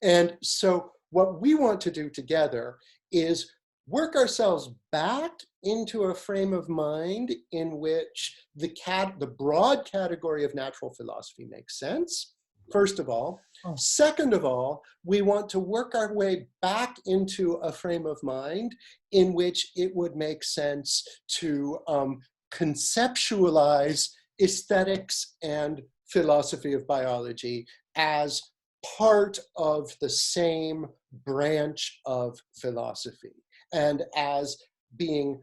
And so what we want to do together is work ourselves back into a frame of mind in which the broad category of natural philosophy makes sense, first of all. Second of all, we want to work our way back into a frame of mind in which it would make sense to conceptualize aesthetics and philosophy of biology as part of the same branch of philosophy and as being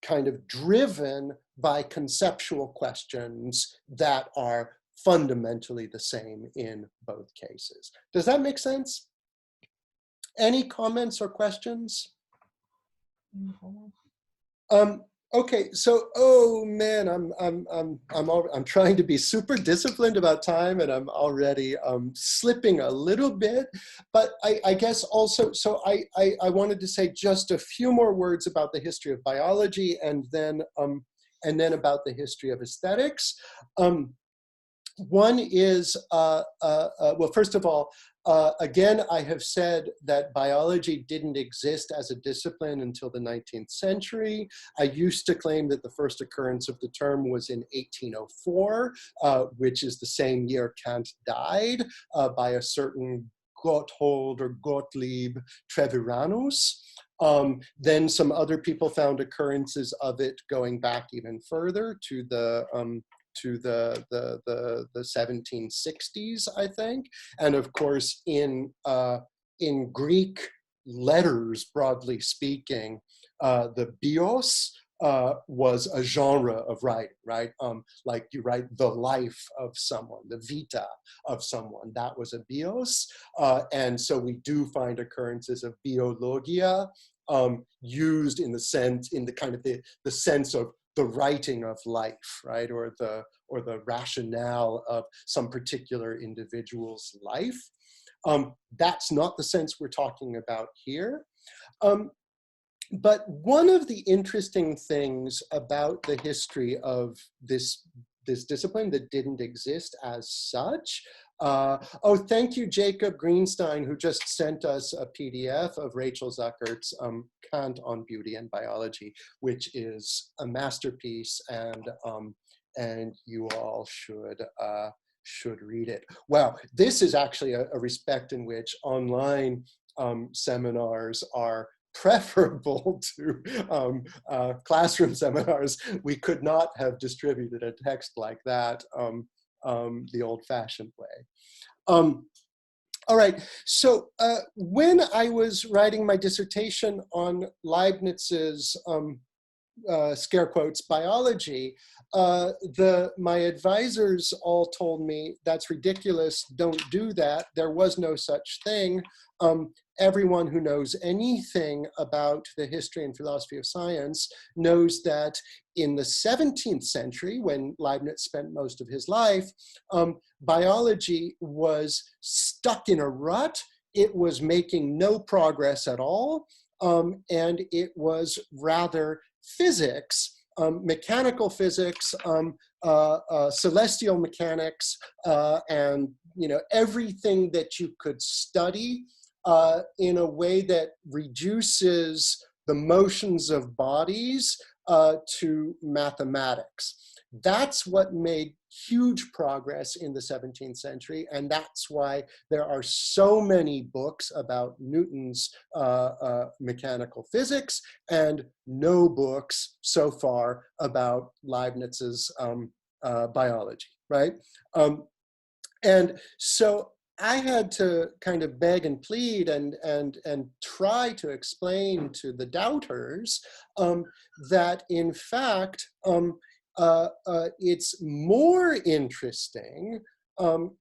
kind of driven by conceptual questions that are fundamentally the same in both cases. Does that make sense? Any comments or questions? Okay, so oh man, I'm trying to be super disciplined about time, and I'm already slipping a little bit. But I guess also, so I wanted to say just a few more words about the history of biology, and then about the history of aesthetics. One is well, first of all, Again, I have said that biology didn't exist as a discipline until the 19th century. I used to claim that the first occurrence of the term was in 1804, which is the same year Kant died, by a certain Gotthold or Gottlieb Treviranus. Then some other people found occurrences of it going back even further to the 1760s, I think. And of course, in Greek letters, broadly speaking, the bios was a genre of writing, right? Like you write the life of someone, the vita of someone, that was a bios. And so we do find occurrences of biologia used in the sense, in the kind of the sense of the writing of life, right? Or the rationale of some particular individual's life. That's not the sense we're talking about here. But one of the interesting things about the history of this discipline that didn't exist as such. Oh, thank you, Jacob Greenstein, who just sent us a PDF of Rachel Zuckert's Kant on Beauty and Biology, which is a masterpiece, and you all should read it. Wow, this is actually a respect in which online seminars are preferable to classroom seminars. We could not have distributed a text like that the old-fashioned way. All right, so when I was writing my dissertation on Leibniz's scare quotes biology, my advisors all told me, that's ridiculous, don't do that, there was no such thing. Everyone who knows anything about the history and philosophy of science knows that in the 17th century, when Leibniz spent most of his life, biology was stuck in a rut. It was making no progress at all, and it was rather physics, mechanical physics, celestial mechanics, and everything that you could study in a way that reduces the motions of bodies to mathematics. That's what made huge progress in the 17th century, and that's why there are so many books about Newton's mechanical physics and no books so far about Leibniz's biology, right? And so I had to kind of beg and plead and try to explain to the doubters that in fact, it's more interesting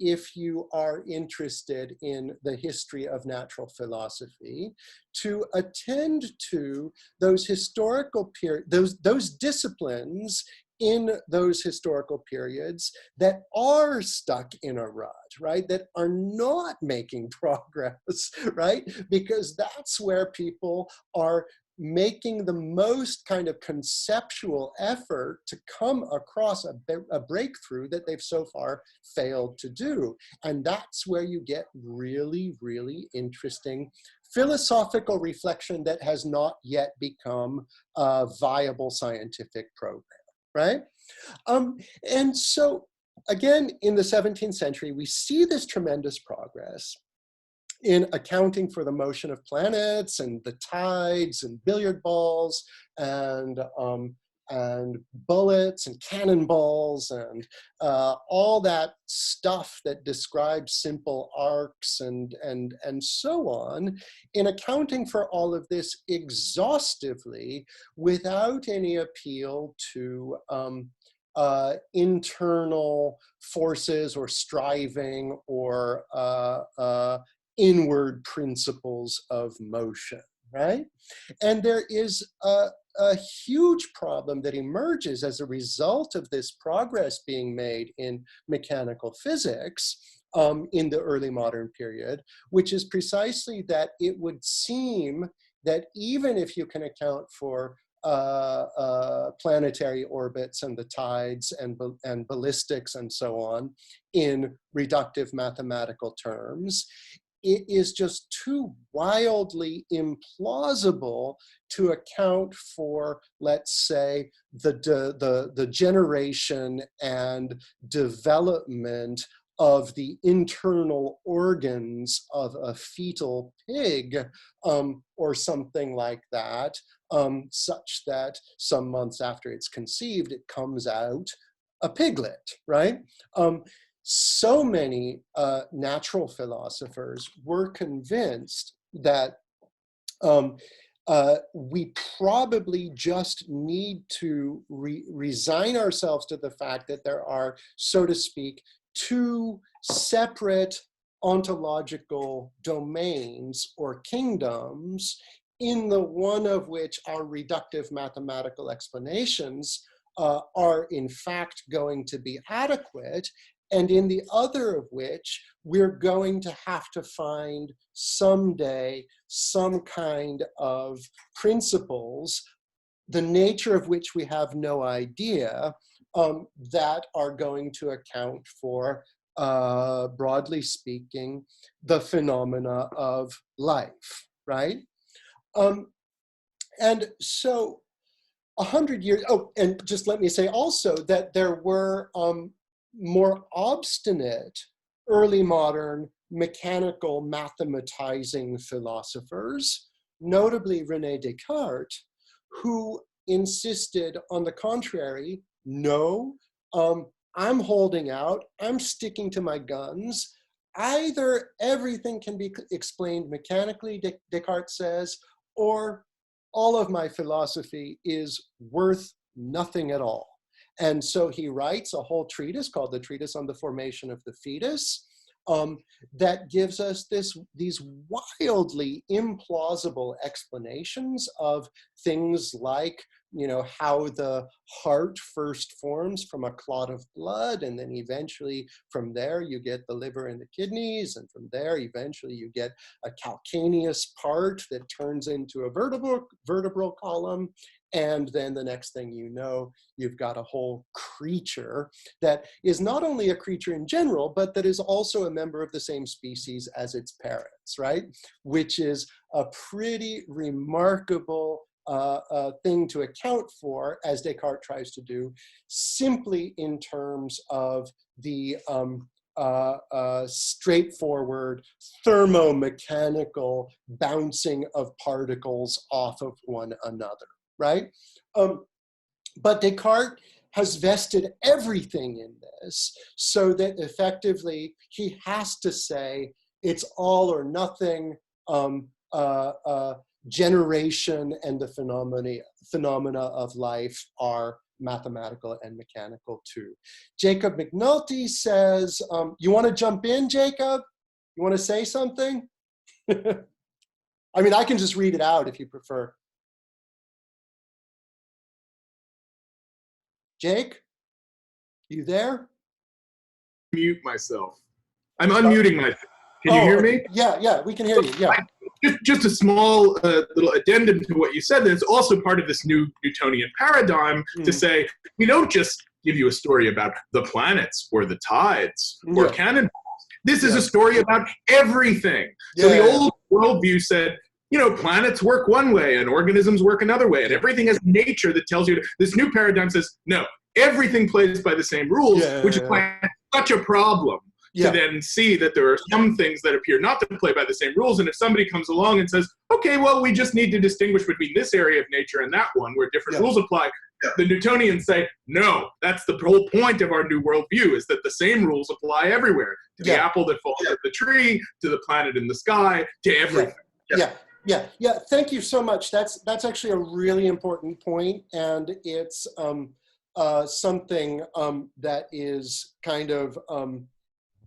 if you are interested in the history of natural philosophy to attend to those historical those disciplines in those historical periods that are stuck in a rut, right? That are not making progress, right? Because that's where people are making the most kind of conceptual effort to come across a breakthrough that they've so far failed to do. And that's where you get really, really interesting philosophical reflection that has not yet become a viable scientific program, right? And so again, in the 17th century, we see this tremendous progress in accounting for the motion of planets and the tides and billiard balls and bullets and cannonballs and all that stuff that describes simple arcs and so on, in accounting for all of this exhaustively without any appeal to internal forces or striving or inward principles of motion, right? And there is a huge problem that emerges as a result of this progress being made in mechanical physics in the early modern period, which is precisely that it would seem that even if you can account for planetary orbits and the tides and ballistics and so on in reductive mathematical terms, it is just too wildly implausible to account for, let's say, the generation and development of the internal organs of a fetal pig or something like that, such that some months after it's conceived, it comes out a piglet, right? So many natural philosophers were convinced that we probably just need to resign ourselves to the fact that there are, so to speak, two separate ontological domains or kingdoms, in the one of which our reductive mathematical explanations are in fact going to be adequate, and in the other of which we're going to have to find someday some kind of principles, the nature of which we have no idea, that are going to account for, broadly speaking, the phenomena of life, right? And so 100 years, oh, and just let me say also that there were more obstinate early modern mechanical mathematizing philosophers, notably René Descartes, who insisted on the contrary, no, I'm holding out, I'm sticking to my guns. Either everything can be explained mechanically, Descartes says, or all of my philosophy is worth nothing at all. And so he writes a whole treatise called the Treatise on the Formation of the Fetus, that gives us these wildly implausible explanations of things like, you know, how the heart first forms from a clot of blood, and then eventually from there you get the liver and the kidneys, and from there eventually you get a calcaneus part that turns into a vertebral column, and then the next thing you know, you've got a whole creature that is not only a creature in general, but that is also a member of the same species as its parents, right? Which is a pretty remarkable thing to account for, as Descartes tries to do, simply in terms of the straightforward thermomechanical bouncing of particles off of one another, right? But Descartes has vested everything in this, so that effectively he has to say it's all or nothing. Generation and the phenomena of life are mathematical and mechanical too. Jacob McNulty says, you want to jump in, Jacob? You want to say something? I mean, I can just read it out if you prefer. Jake, you there? Mute myself. I'm unmuting myself. Can you hear me? Yeah, we can hear you, yeah. Just a small little addendum to what you said, that it's also part of this new Newtonian paradigm to say, we don't just give you a story about the planets or the tides or cannonballs. This is a story about everything. So the old worldview said, you know, planets work one way and organisms work another way, and everything has nature that tells you. This new paradigm says, no, everything plays by the same rules, which is why it's such a problem to then see that there are some things that appear not to play by the same rules. And if somebody comes along and says, okay, well, we just need to distinguish between this area of nature and that one where different rules apply, the Newtonians say, no, that's the whole point of our new worldview, is that the same rules apply everywhere, to the apple that falls out of the tree, to the planet in the sky, to everything. Yeah. Thank you so much. That's actually a really important point, and it's something that is kind of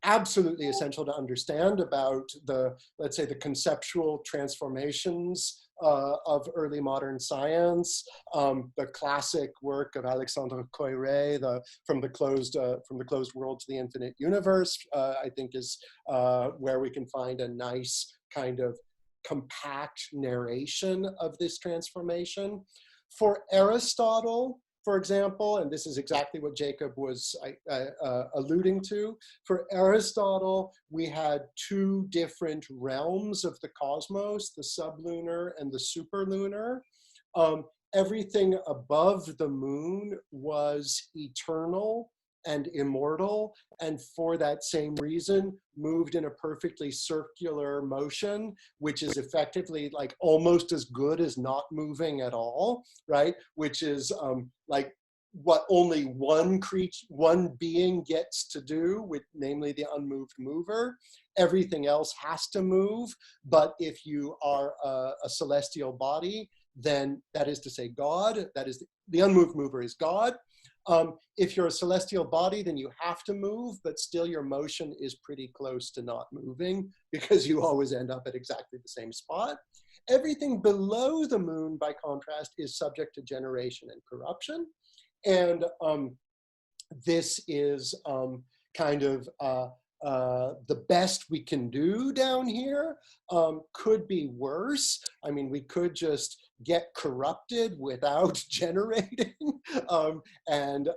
absolutely essential to understand about the, let's say, the conceptual transformations of early modern science. The classic work of Alexandre Koyré, from the closed world to the infinite universe, I think is where we can find a nice kind of compact narration of this transformation. For Aristotle, for example, and this is exactly what Jacob was alluding to, for Aristotle, we had two different realms of the cosmos, the sublunar and the superlunar. Everything above the moon was eternal and immortal, and for that same reason, moved in a perfectly circular motion, which is effectively like almost as good as not moving at all, right? Which is like what only one being gets to do, with namely the unmoved mover. Everything else has to move, but if you are a celestial body, then that is to say God, that is the unmoved mover is God. If you're a celestial body, then you have to move, but still your motion is pretty close to not moving because you always end up at exactly the same spot. Everything below the moon, by contrast, is subject to generation and corruption. And this is kind of the best we can do down here. Could be worse. I mean, we could just get corrupted without generating, and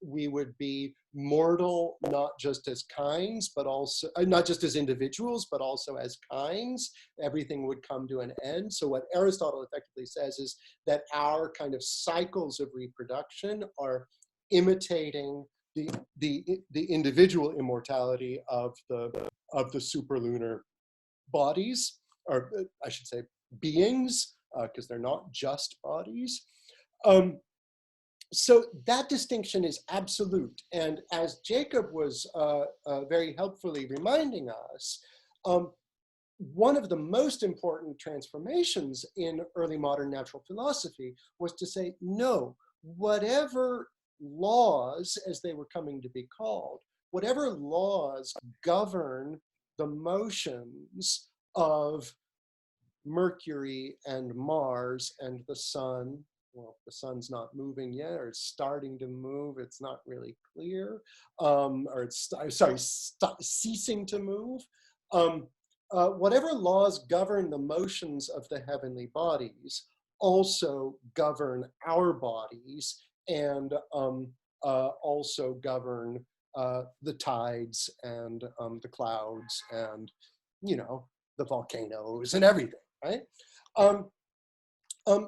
we would be mortal, not just as kinds, but also, not just as individuals, but also as kinds. Everything would come to an end. So what Aristotle effectively says is that our kind of cycles of reproduction are imitating the individual immortality of the superlunar bodies, or I should say beings, because they're not just bodies. So that distinction is absolute. And as Jacob was very helpfully reminding us, one of the most important transformations in early modern natural philosophy was to say, no, whatever laws, as they were coming to be called, whatever laws govern the motions of Mercury and Mars and the sun. Well, the sun's not moving yet, or it's starting to move. It's not really clear, or it's, ceasing to move. Whatever laws govern the motions of the heavenly bodies also govern our bodies, and also govern the tides and the clouds and, you know, the volcanoes and everything, right?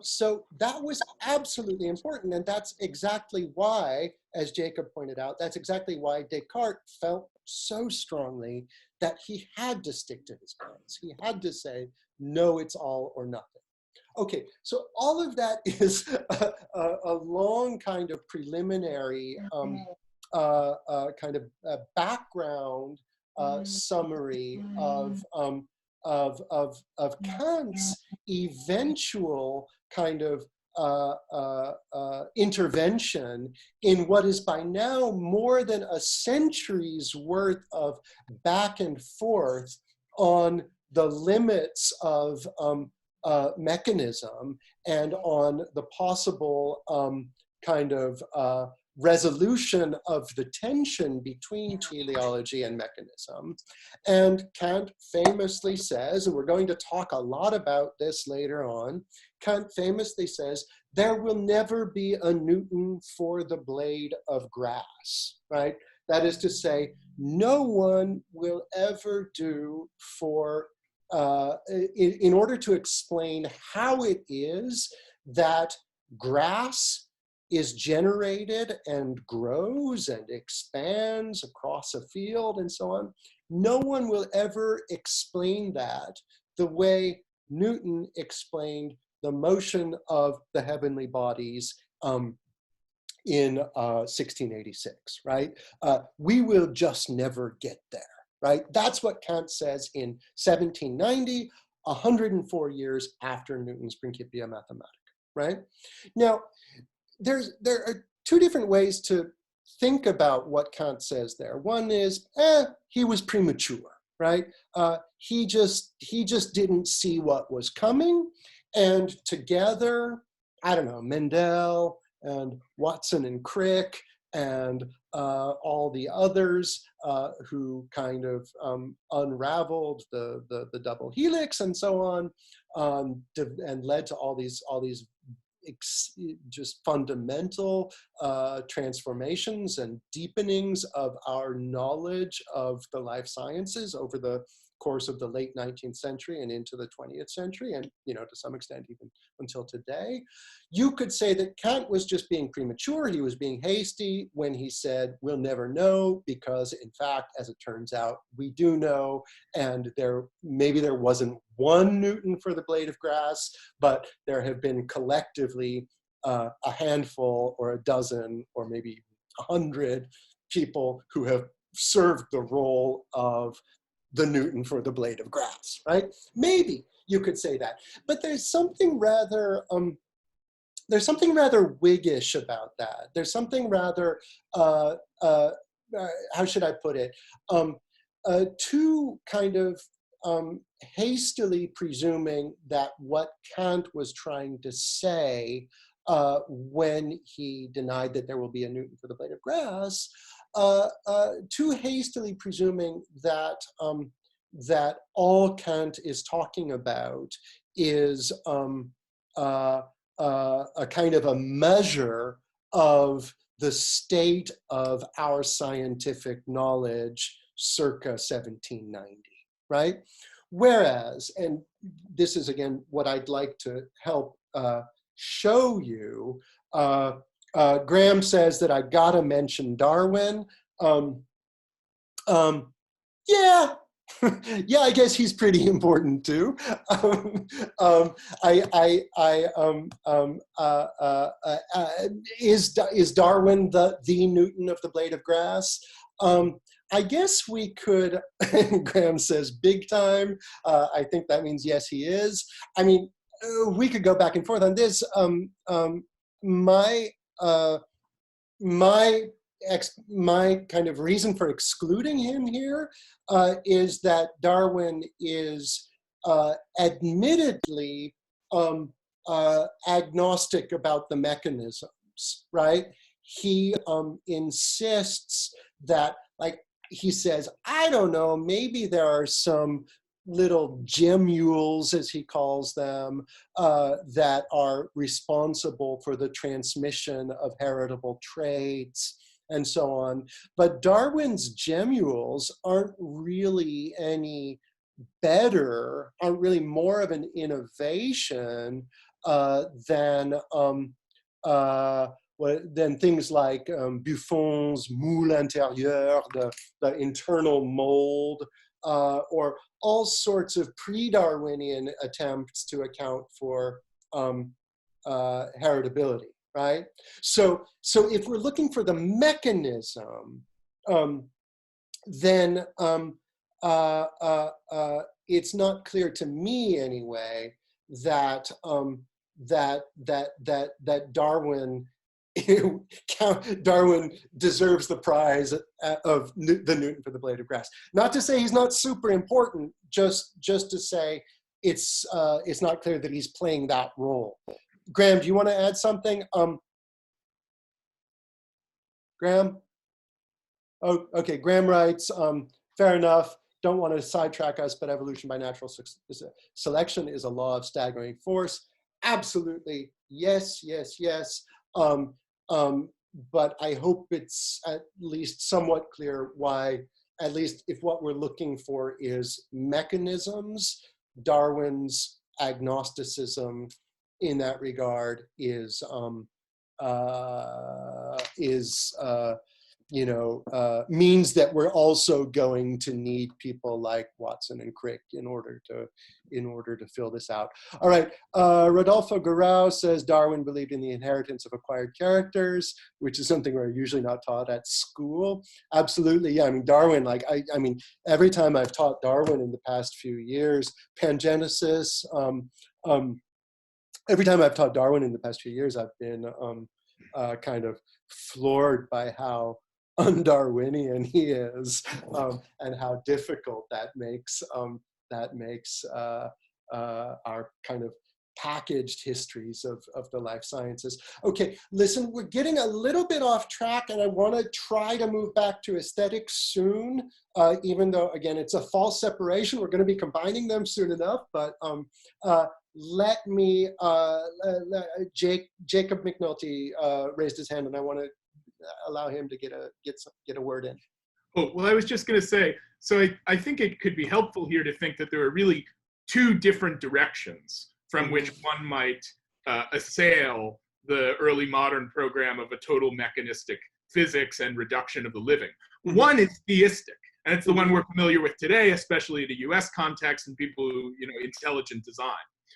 So that was absolutely important, and that's exactly why, as Jacob pointed out, that's exactly why Descartes felt so strongly that he had to stick to his guns. He had to say, no, it's all or nothing. Okay, so all of that is a long kind of preliminary kind of background summary of Kant's eventual kind of intervention in what is by now more than a century's worth of back and forth on the limits of mechanism and on the possible kind of resolution of the tension between teleology and mechanism. And Kant famously says, and we're going to talk a lot about this later on, Kant famously says, there will never be a Newton for the blade of grass, right? That is to say, no one will ever do for, in order to explain how it is that grass is generated and grows and expands across a field and so on. No one will ever explain that the way Newton explained the motion of the heavenly bodies in 1686, right? We will just never get there, right? That's what Kant says in 1790, 104 years after Newton's Principia Mathematica, right? Now, there are two different ways to think about what Kant says there. One is, he was premature, right? He just didn't see what was coming, and together, I don't know, Mendel and Watson and Crick and all the others who kind of unraveled the double helix and so on, and led to all these just fundamental transformations and deepenings of our knowledge of the life sciences over the course of the late 19th century and into the 20th century, and to some extent even until today. You could say that Kant was just being premature. He was being hasty when he said, we'll never know, because in fact, as it turns out, we do know, and maybe there wasn't one Newton for the blade of grass, but there have been collectively a handful or a dozen or maybe 100 people who have served the role of the Newton for the blade of grass, right? Maybe you could say that, but there's something rather Whiggish about that. There's something rather, how should I put it? Too kind of hastily presuming that what Kant was trying to say when he denied that there will be a Newton for the blade of grass, too hastily presuming that that all Kant is talking about is a kind of a measure of the state of our scientific knowledge circa 1790, right? Whereas, and this is again what I'd like to help show you, Graham says that I gotta mention Darwin. Yeah, yeah, I guess he's pretty important too. Is Darwin the Newton of the blade of grass? I guess we could, Graham says big time. I think that means yes, he is. I mean, we could go back and forth on this. My kind of reason for excluding him here is that Darwin is admittedly agnostic about the mechanisms, right? He insists that, like, he says, I don't know, maybe there are some little gemmules, as he calls them, that are responsible for the transmission of heritable traits and so on. But Darwin's gemmules aren't really any better, aren't really more of an innovation than things like Buffon's moule intérieur, the internal mold, or all sorts of pre-Darwinian attempts to account for heritability, right? So if we're looking for the mechanism, then it's not clear to me anyway that that Darwin deserves the prize of the Newton for the blade of grass. Not to say he's not super important, just to say it's not clear that he's playing that role. Graham, do you want to add something? Graham? Oh, okay, Graham writes, fair enough, don't want to sidetrack us, but evolution by natural selection is a law of staggering force. Absolutely, yes, yes, yes. But I hope it's at least somewhat clear why, at least if what we're looking for is mechanisms, Darwin's agnosticism in that regard is means that we're also going to need people like Watson and Crick in order to fill this out. All right, Rodolfo Garau says Darwin believed in the inheritance of acquired characters, which is something we're usually not taught at school. Absolutely, yeah. I mean, Darwin, like I mean, every time I've taught Darwin in the past few years, pangenesis. Every time I've taught Darwin in the past few years, I've been kind of floored by how un-Darwinian he is, and how difficult that makes our kind of packaged histories of the life sciences. Okay, listen, we're getting a little bit off track, and I want to try to move back to aesthetics soon, even though, again, it's a false separation. We're going to be combining them soon enough, but let me, Jacob McNulty raised his hand, and I want to allow him to get a word in. Oh, well, I was just going to say, so I think it could be helpful here to think that there are really two different directions from which one might assail the early modern program of a total mechanistic physics and reduction of the living. One is theistic, and it's the one we're familiar with today, especially in the US context and people who, intelligent design.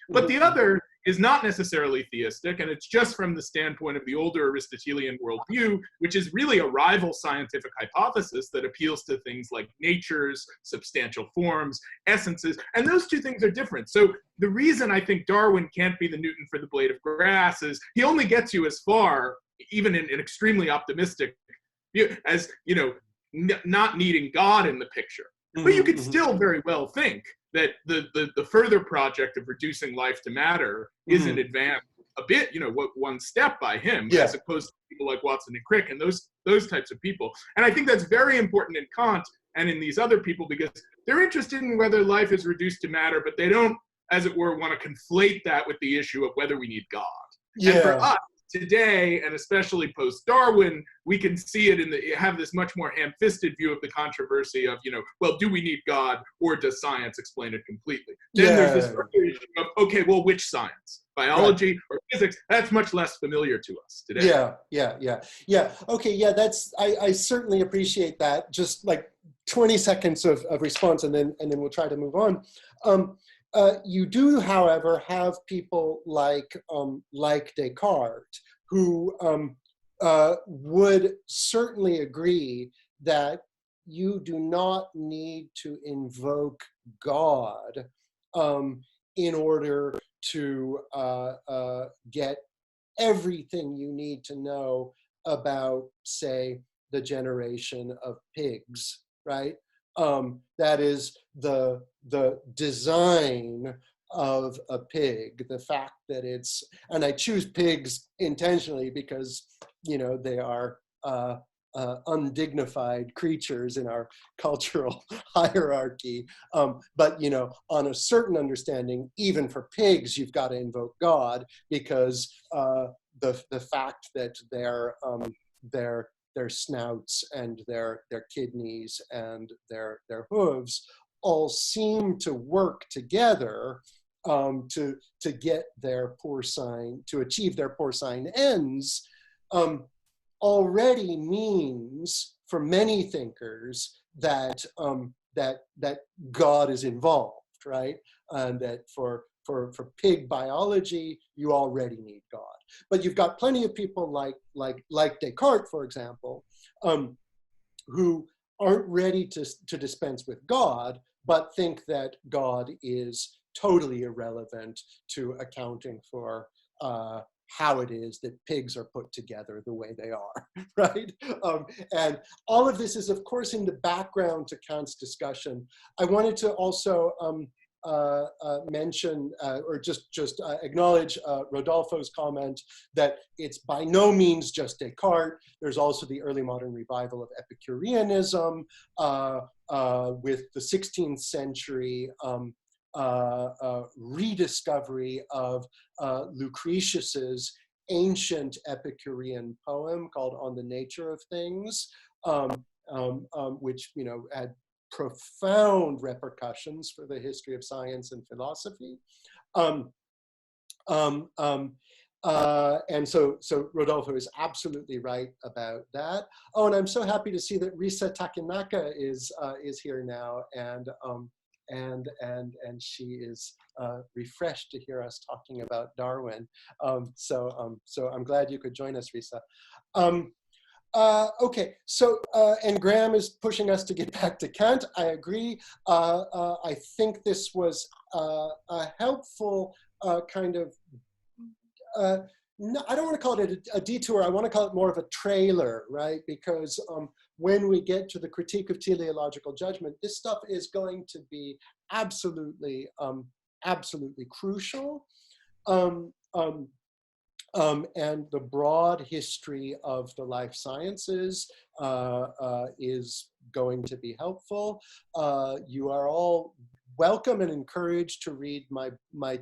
But the other is not necessarily theistic, and it's just from the standpoint of the older Aristotelian worldview, which is really a rival scientific hypothesis that appeals to things like natures, substantial forms, essences, and those two things are different. So the reason I think Darwin can't be the Newton for the blade of grass is he only gets you as far, even in an extremely optimistic view, as, not needing God in the picture. But you could still very well think that the further project of reducing life to matter is in advance a bit, one step by him, as opposed to people like Watson and Crick and those types of people. And I think that's very important in Kant and in these other people, because they're interested in whether life is reduced to matter, but they don't, as it were, want to conflate that with the issue of whether we need God. And for us, today, and especially post-Darwin, we can see it have this much more ham-fisted view of the controversy of, well, do we need God, or does science explain it completely? Then there's this further issue of, okay, well, which science? Biology or physics? That's much less familiar to us today. Yeah. Okay, I certainly appreciate that. Just like 20 seconds of response, and then we'll try to move on. You do, however, have people like Descartes, who would certainly agree that you do not need to invoke God in order to get everything you need to know about, say, the generation of pigs, right? That is the design of a pig, the fact that it's, and I choose pigs intentionally because, they are undignified creatures in our cultural hierarchy. But, on a certain understanding, even for pigs, you've got to invoke God, because the fact that their snouts and their kidneys and their hooves all seem to work together to get their porcine, to achieve their porcine ends, already means for many thinkers that that God is involved, right? And that for pig biology, you already need God. But you've got plenty of people like Descartes, for example, who aren't ready to dispense with God, but think that God is totally irrelevant to accounting for how it is that pigs are put together the way they are, right? And all of this is, of course, in the background to Kant's discussion. I wanted to also mention or just acknowledge Rodolfo's comment that it's by no means just Descartes. There's also the early modern revival of Epicureanism with the 16th century rediscovery of Lucretius's ancient Epicurean poem called On the Nature of Things, which had profound repercussions for the history of science and philosophy. And so Rodolfo is absolutely right about that. Oh, and I'm so happy to see that Risa Takenaka is here now, and she is refreshed to hear us talking about Darwin. So I'm glad you could join us, Risa. Okay, so, and Graham is pushing us to get back to Kant. I agree. I think this was a helpful kind of, no, I don't want to call it a detour. I want to call it more of a trailer, right? Because when we get to the critique of teleological judgment, this stuff is going to be absolutely, absolutely crucial. And the broad history of the life sciences is going to be helpful. You are all welcome and encouraged to read my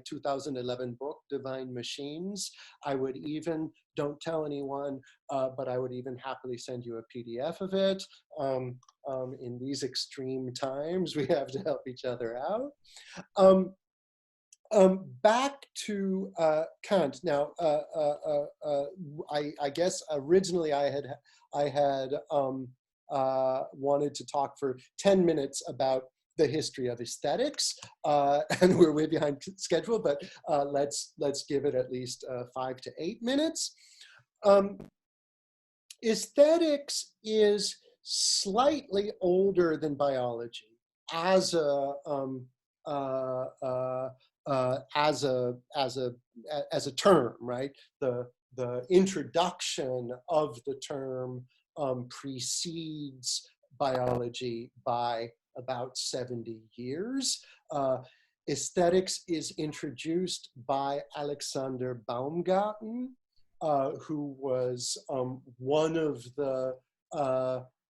2011 book, Divine Machines. I would even, don't tell anyone, but I would even happily send you a PDF of it. In these extreme times, we have to help each other out. Back to Kant. Now, I guess originally I had wanted to talk for 10 minutes about the history of aesthetics, and we're way behind schedule, but let's give it at least 5 to 8 minutes. Aesthetics is slightly older than biology as a term, right? The introduction of the term precedes biology by about 70 years. Aesthetics is introduced by Alexander Baumgarten, who was one of the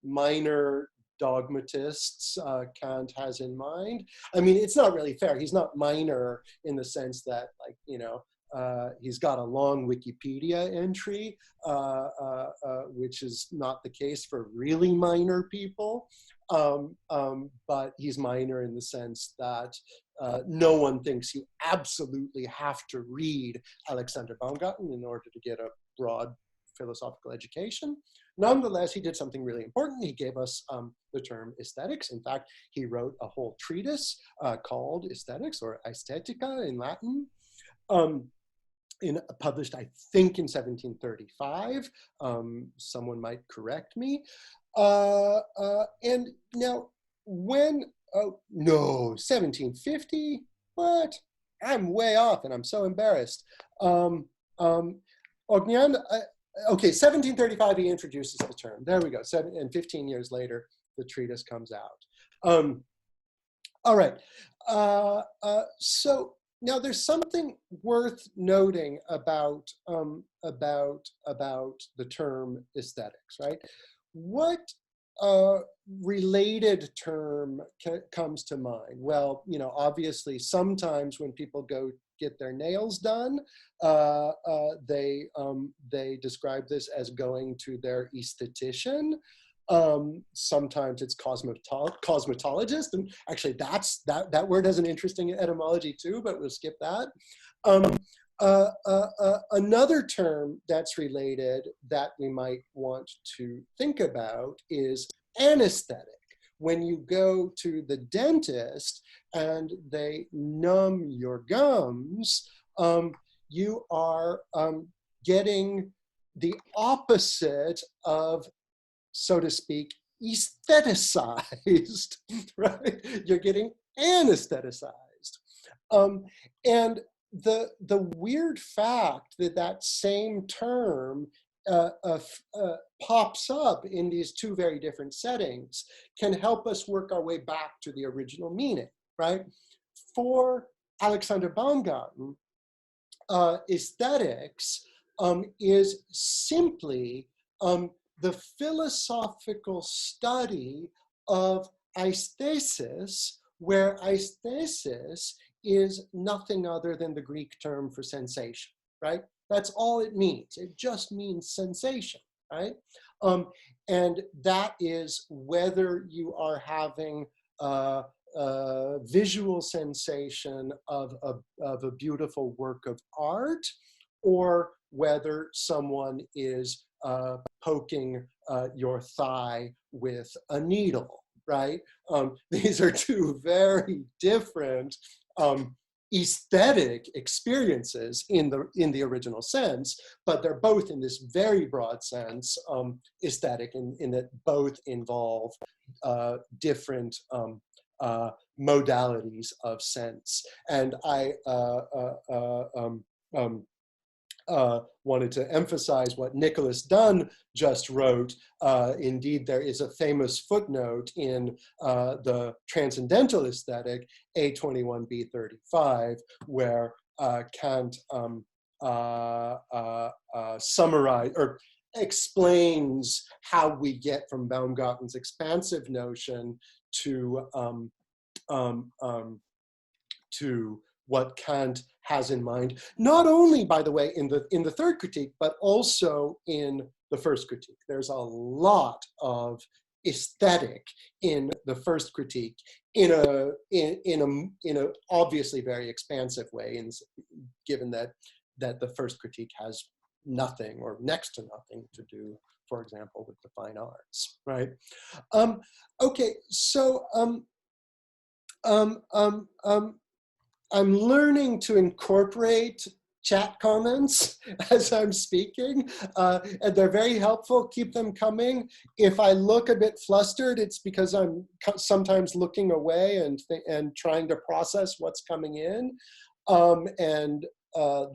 minor dogmatists Kant has in mind. I mean, it's not really fair. He's not minor in the sense that, like, you know, he's got a long Wikipedia entry, which is not the case for really minor people. But he's minor in the sense that no one thinks you absolutely have to read Alexander Baumgarten in order to get a broad philosophical education. Nonetheless, he did something really important. He gave us the term aesthetics. In fact, he wrote a whole treatise called Aesthetics, or Aesthetica in Latin, published, I think, in 1735. Someone might correct me. And now, when, no, 1750? What? I'm way off, and I'm so embarrassed. Ognian, okay, 1735, he introduces the term. There we go. And 15 years later, the treatise comes out. All right. So now there's something worth noting about the term aesthetics, right? What related term comes to mind? Well, you know, obviously, sometimes when people go get their nails done, they describe this as going to their esthetician. Sometimes it's cosmetologist, and actually that word has an interesting etymology too, but we'll skip that. Another term that's related that we might want to think about is anesthetic. When you go to the dentist and they numb your gums, you are getting the opposite of, so to speak, aestheticized, right? You're getting anesthetized. And the weird fact that that same term pops up in these two very different settings can help us work our way back to the original meaning, right? For Alexander Baumgarten, aesthetics is simply the philosophical study of aesthesis, where aesthesis is nothing other than the Greek term for sensation, right? That's all it means. It just means sensation, right? And that is whether you are having a visual sensation of a beautiful work of art, or whether someone is poking your thigh with a needle, right? These are two very different aesthetic experiences in the original sense, but they're both in this very broad sense aesthetic, in that both involve different modalities of sense. And I wanted to emphasize what Nicholas Dunn just wrote. Indeed, there is a famous footnote in the Transcendental Aesthetic, A21b35, where Kant summarizes or explains how we get from Baumgarten's expansive notion to to what Kant has in mind, not only, by the way, in the third critique, but also in the first critique. There's a lot of aesthetic in the first critique in a obviously very expansive way, and given that the first critique has nothing or next to nothing to do, for example, with the fine arts, right? Okay, so I'm learning to incorporate chat comments as I'm speaking, and they're very helpful. Keep them coming. If I look a bit flustered, it's because I'm sometimes looking away and trying to process what's coming in.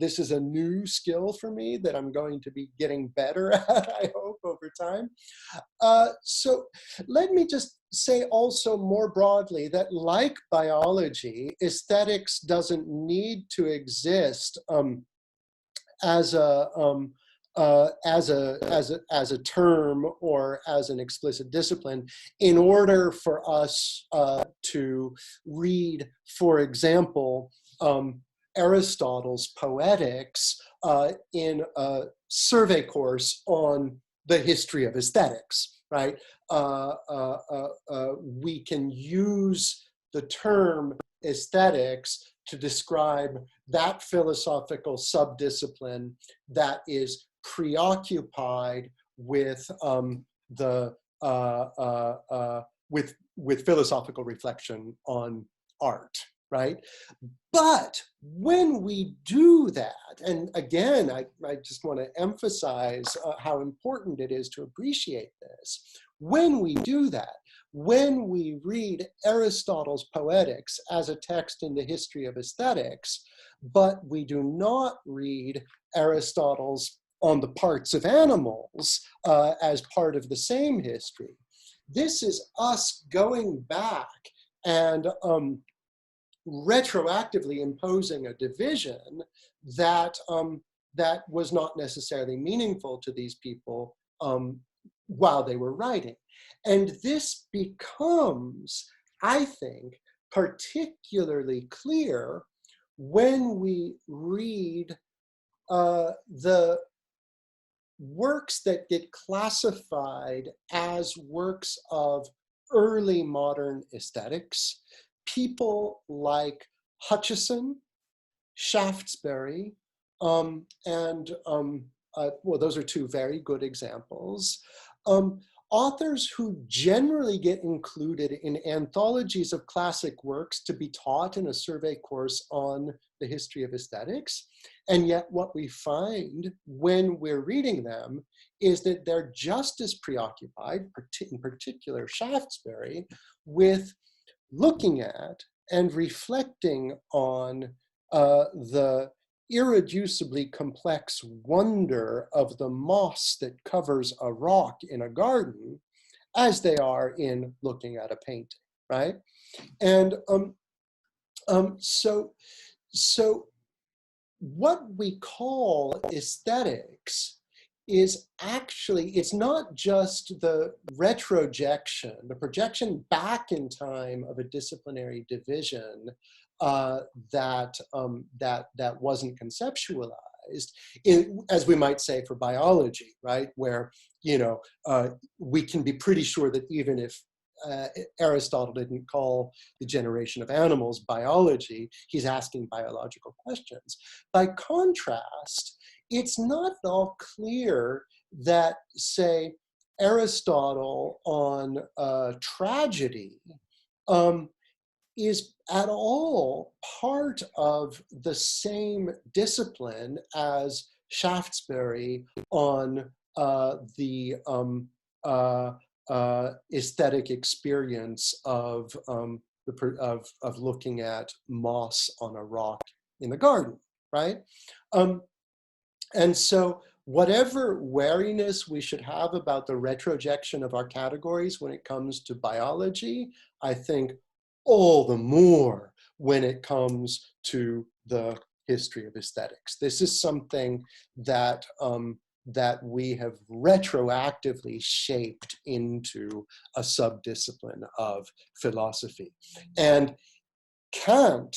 This is a new skill for me that I'm going to be getting better at, I hope, over time. So let me just say also more broadly that, like biology, aesthetics doesn't need to exist as a term or as an explicit discipline in order for us to read, for example, Aristotle's Poetics in a survey course on the history of aesthetics, right? We can use the term aesthetics to describe that philosophical subdiscipline that is preoccupied with with philosophical reflection on art, right? But when we do that, and again, I just want to emphasize how important it is to appreciate this. When we do that, when we read Aristotle's Poetics as a text in the history of aesthetics, but we do not read Aristotle's On the Parts of Animals as part of the same history, this is us going back and retroactively imposing a division that that was not necessarily meaningful to these people while they were writing. And this becomes, I think, particularly clear when we read the works that get classified as works of early modern aesthetics. People like Hutcheson, Shaftesbury, well, those are two very good examples. Authors who generally get included in anthologies of classic works to be taught in a survey course on the history of aesthetics. And yet what we find when we're reading them is that they're just as preoccupied, in particular Shaftesbury, with looking at and reflecting on the irreducibly complex wonder of the moss that covers a rock in a garden as they are in looking at a painting, right? And so what we call aesthetics is actually, it's not just the retrojection, the projection back in time of a disciplinary division that wasn't conceptualized, as we might say for biology, right? Where, you know, we can be pretty sure that even if Aristotle didn't call the generation of animals biology, he's asking biological questions. By contrast, it's not at all clear that, say, Aristotle on tragedy is at all part of the same discipline as Shaftesbury on the aesthetic experience of looking at moss on a rock in the garden, right? And so whatever wariness we should have about the retrojection of our categories when it comes to biology, I think all the more when it comes to the history of aesthetics. This is something that, that we have retroactively shaped into a subdiscipline of philosophy. And Kant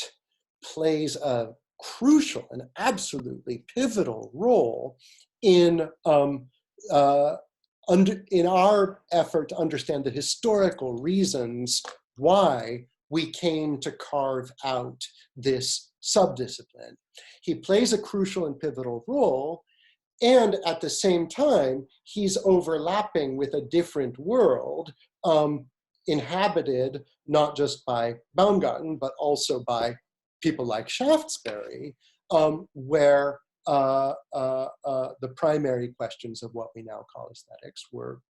plays a crucial and absolutely pivotal role in in our effort to understand the historical reasons why we came to carve out this subdiscipline. He plays a crucial and pivotal role, and at the same time, he's overlapping with a different world, inhabited not just by Baumgarten, but also by people like Shaftesbury, where the primary questions of what we now call aesthetics were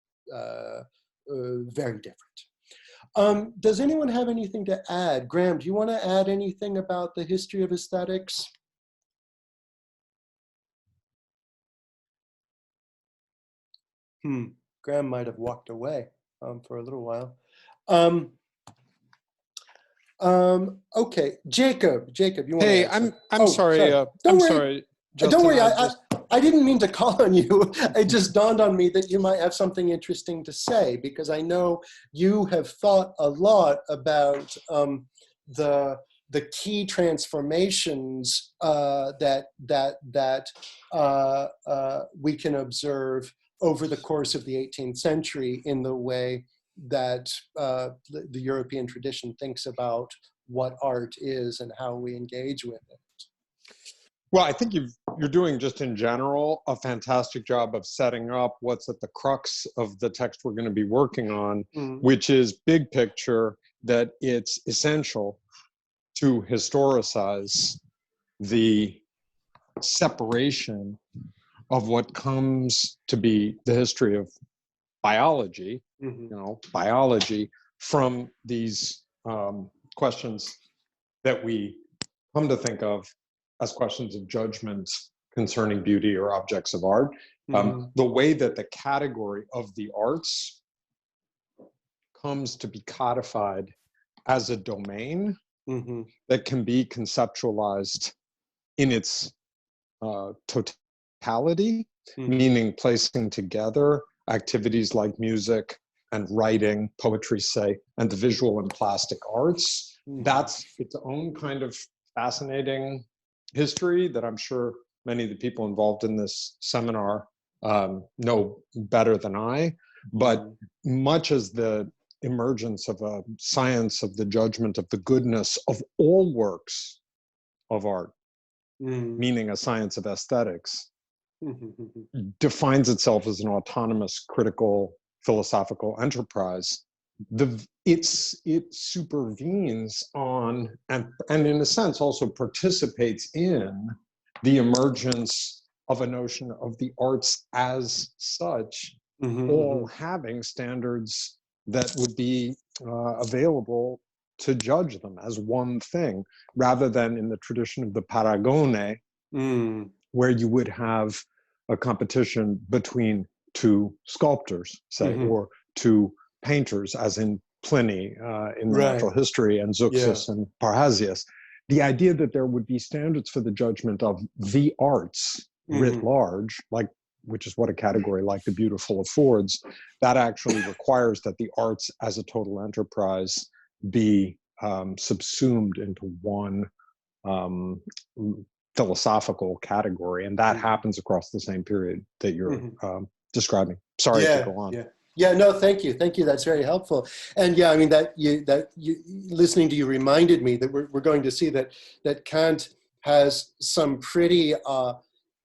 very different. Does anyone have anything to add? Graham, do you want to add anything about the history of aesthetics? Graham might have walked away for a little while. Okay, Jacob, you want Hey, to I'm sorry. Don't worry. Sorry. Justin, Don't worry, I didn't mean to call on you. It just dawned on me that you might have something interesting to say, because I know you have thought a lot about the key transformations that we can observe over the course of the 18th century in the way that the European tradition thinks about what art is and how we engage with it. Well, I think you're doing, just in general, a fantastic job of setting up what's at the crux of the text we're going to be working on, which is big picture, that it's essential to historicize the separation of what comes to be the history of biology, biology, from these questions that we come to think of as questions of judgment concerning beauty or objects of art. The way that the category of the arts comes to be codified as a domain that can be conceptualized in its totality, meaning placing together activities like music and writing, poetry, say, and the visual and plastic arts. That's its own kind of fascinating history that I'm sure many of the people involved in this seminar know better than I. But much as the emergence of a science of the judgment of the goodness of all works of art, meaning a science of aesthetics, defines itself as an autonomous, critical, philosophical enterprise, it supervenes on, and in a sense also participates in, the emergence of a notion of the arts as such, all having standards that would be available to judge them as one thing, rather than in the tradition of the paragone, where you would have a competition between two sculptors, say, or two painters, as in Pliny in the Natural History, and Zeuxis and Parrhasius. The idea that there would be standards for the judgment of the arts writ large, which is what a category like the beautiful affords, that actually requires that the arts as a total enterprise be subsumed into one philosophical category, and that happens across the same period that you're describing. Sorry to go on. Yeah, no, thank you. That's very helpful. And yeah, I mean, listening to you reminded me that we're going to see that Kant has some pretty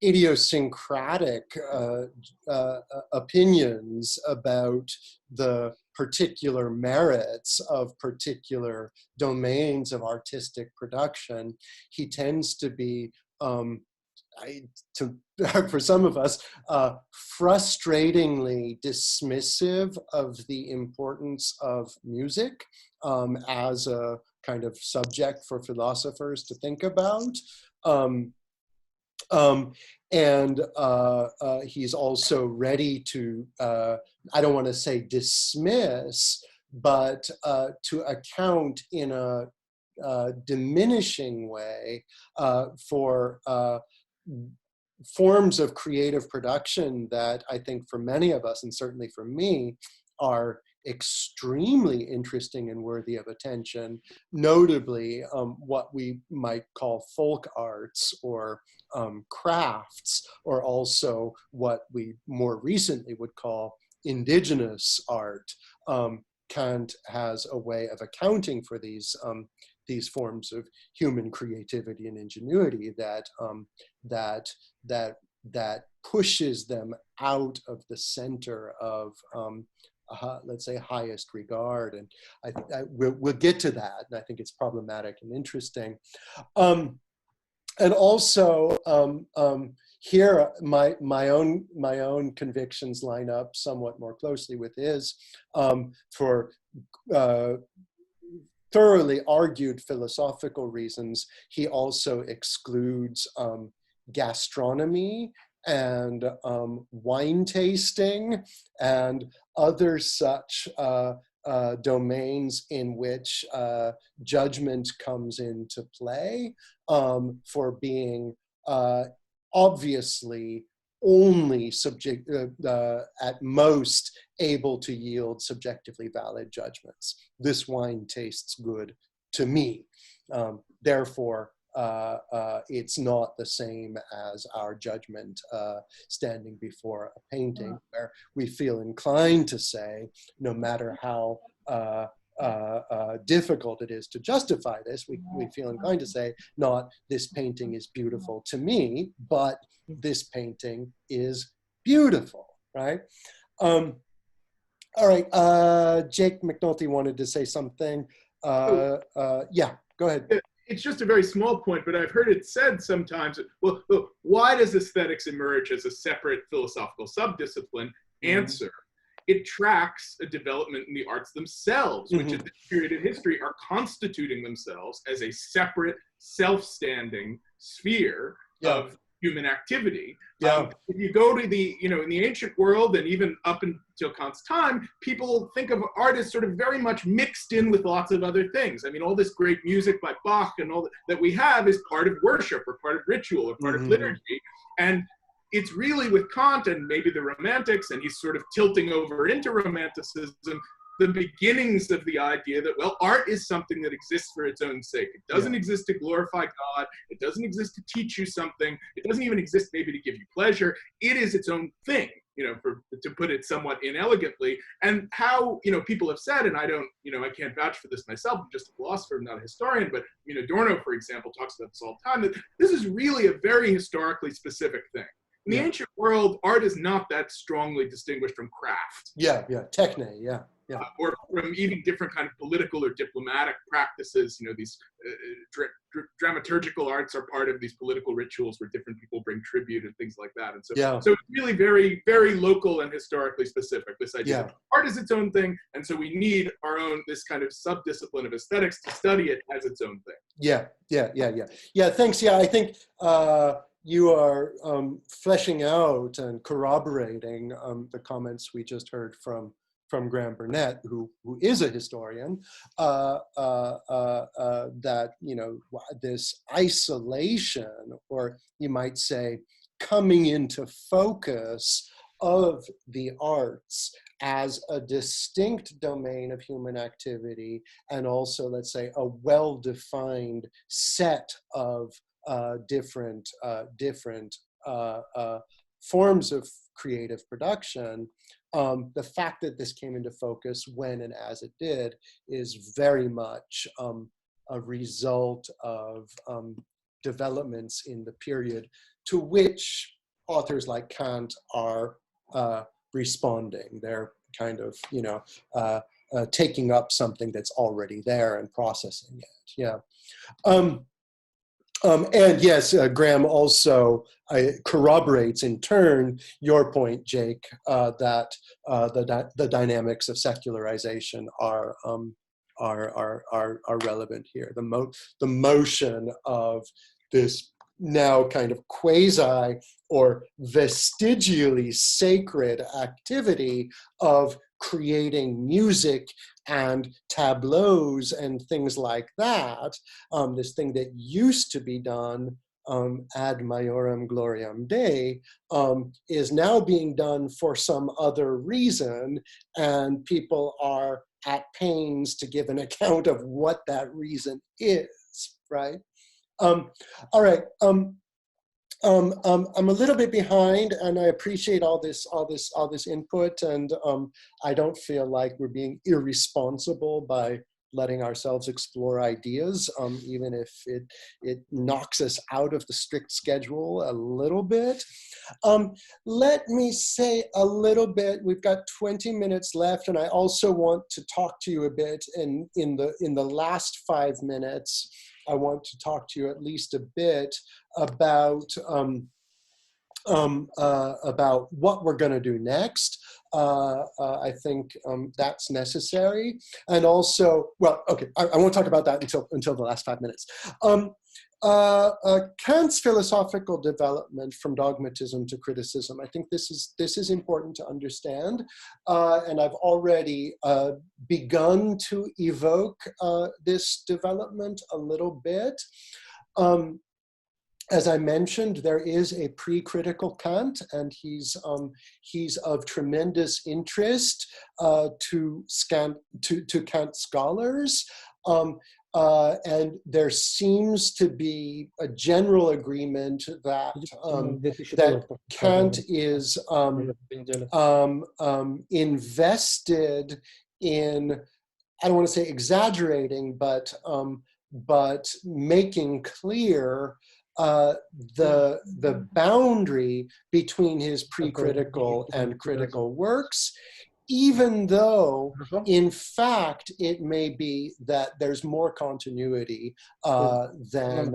idiosyncratic opinions about the particular merits of particular domains of artistic production. He tends to be, for some of us, frustratingly dismissive of the importance of music as a kind of subject for philosophers to think about. And he's also ready to, I don't want to say dismiss, but to account in a diminishing way for forms of creative production that I think for many of us, and certainly for me, are extremely interesting and worthy of attention, notably what we might call folk arts or crafts, or also what we more recently would call indigenous art. Kant has a way of accounting for these forms of human creativity and ingenuity that pushes them out of the center of, let's say, highest regard. And we'll get to that, and I think it's problematic and interesting. And also, here, my own convictions line up somewhat more closely with his, for thoroughly argued philosophical reasons. He also excludes gastronomy and wine tasting and other such domains in which judgment comes into play, for being obviously only at most able to yield subjectively valid judgments. This wine tastes good to me. Therefore, it's not the same as our judgment standing before a painting, where we feel inclined to say, no matter how difficult it is to justify this, we feel inclined to say, not this painting is beautiful to me, but this painting is beautiful, right? All right, Jake McNulty wanted to say something. Yeah, go ahead. It's just a very small point, but I've heard it said sometimes, well, why does aesthetics emerge as a separate philosophical subdiscipline? Answer: it tracks a development in the arts themselves, which at this period in history are constituting themselves as a separate, self-standing sphere of human activity. If you go to the, in the ancient world, and even up until Kant's time, people think of art as sort of very much mixed in with lots of other things. I mean, all this great music by Bach and all that we have is part of worship or part of ritual or part of liturgy. And it's really with Kant and maybe the Romantics, and he's sort of tilting over into Romanticism, the beginnings of the idea that, well, art is something that exists for its own sake. It doesn't exist to glorify God. It doesn't exist to teach you something. It doesn't even exist maybe to give you pleasure. It is its own thing, to put it somewhat inelegantly. And how, people have said, and I don't, I can't vouch for this myself, I'm just a philosopher, I'm not a historian, but, Adorno, for example, talks about this all the time, that this is really a very historically specific thing. In the ancient world, art is not that strongly distinguished from craft. Techne, or from even different kind of political or diplomatic practices. These dramaturgical arts are part of these political rituals where different people bring tribute and things like that. And so it's really very, very local and historically specific, this idea that art is its own thing, and so we need our own, this kind of sub-discipline of aesthetics to study it as its own thing. Yeah, thanks. Yeah, I think you are fleshing out and corroborating the comments we just heard from Graham Burnett, who is a historian, that this isolation, or you might say coming into focus of the arts as a distinct domain of human activity, and also, let's say, a well-defined set of different forms of creative production. The fact that this came into focus when and as it did is very much a result of developments in the period to which authors like Kant are responding. They're kind of, taking up something that's already there and processing it. And yes, Graham also corroborates in turn your point, Jake, that the dynamics of secularization are relevant here. The motion of this now kind of quasi or vestigially sacred activity of creating music and tableaus and things like that, this thing that used to be done ad maiorem gloriam Dei, is now being done for some other reason, and people are at pains to give an account of what that reason is, right? All right. I'm a little bit behind, and I appreciate all this input, and I don't feel like we're being irresponsible by letting ourselves explore ideas, even if it knocks us out of the strict schedule a little bit. Let me say a little bit. We've got 20 minutes left, and I also want to talk to you a bit in the last 5 minutes. I want to talk to you at least a bit about what we're going to do next. I think that's necessary. And also, well, okay, I won't talk about that until the last 5 minutes. Kant's philosophical development from dogmatism to criticism. I think this is important to understand, and I've already begun to evoke this development a little bit. As I mentioned, there is a pre-critical Kant, and he's of tremendous interest to Kant scholars. And there seems to be a general agreement that Kant is invested in, I don't want to say exaggerating, but making clear the boundary between his pre-critical and critical works, even though, in fact, it may be that there's more continuity than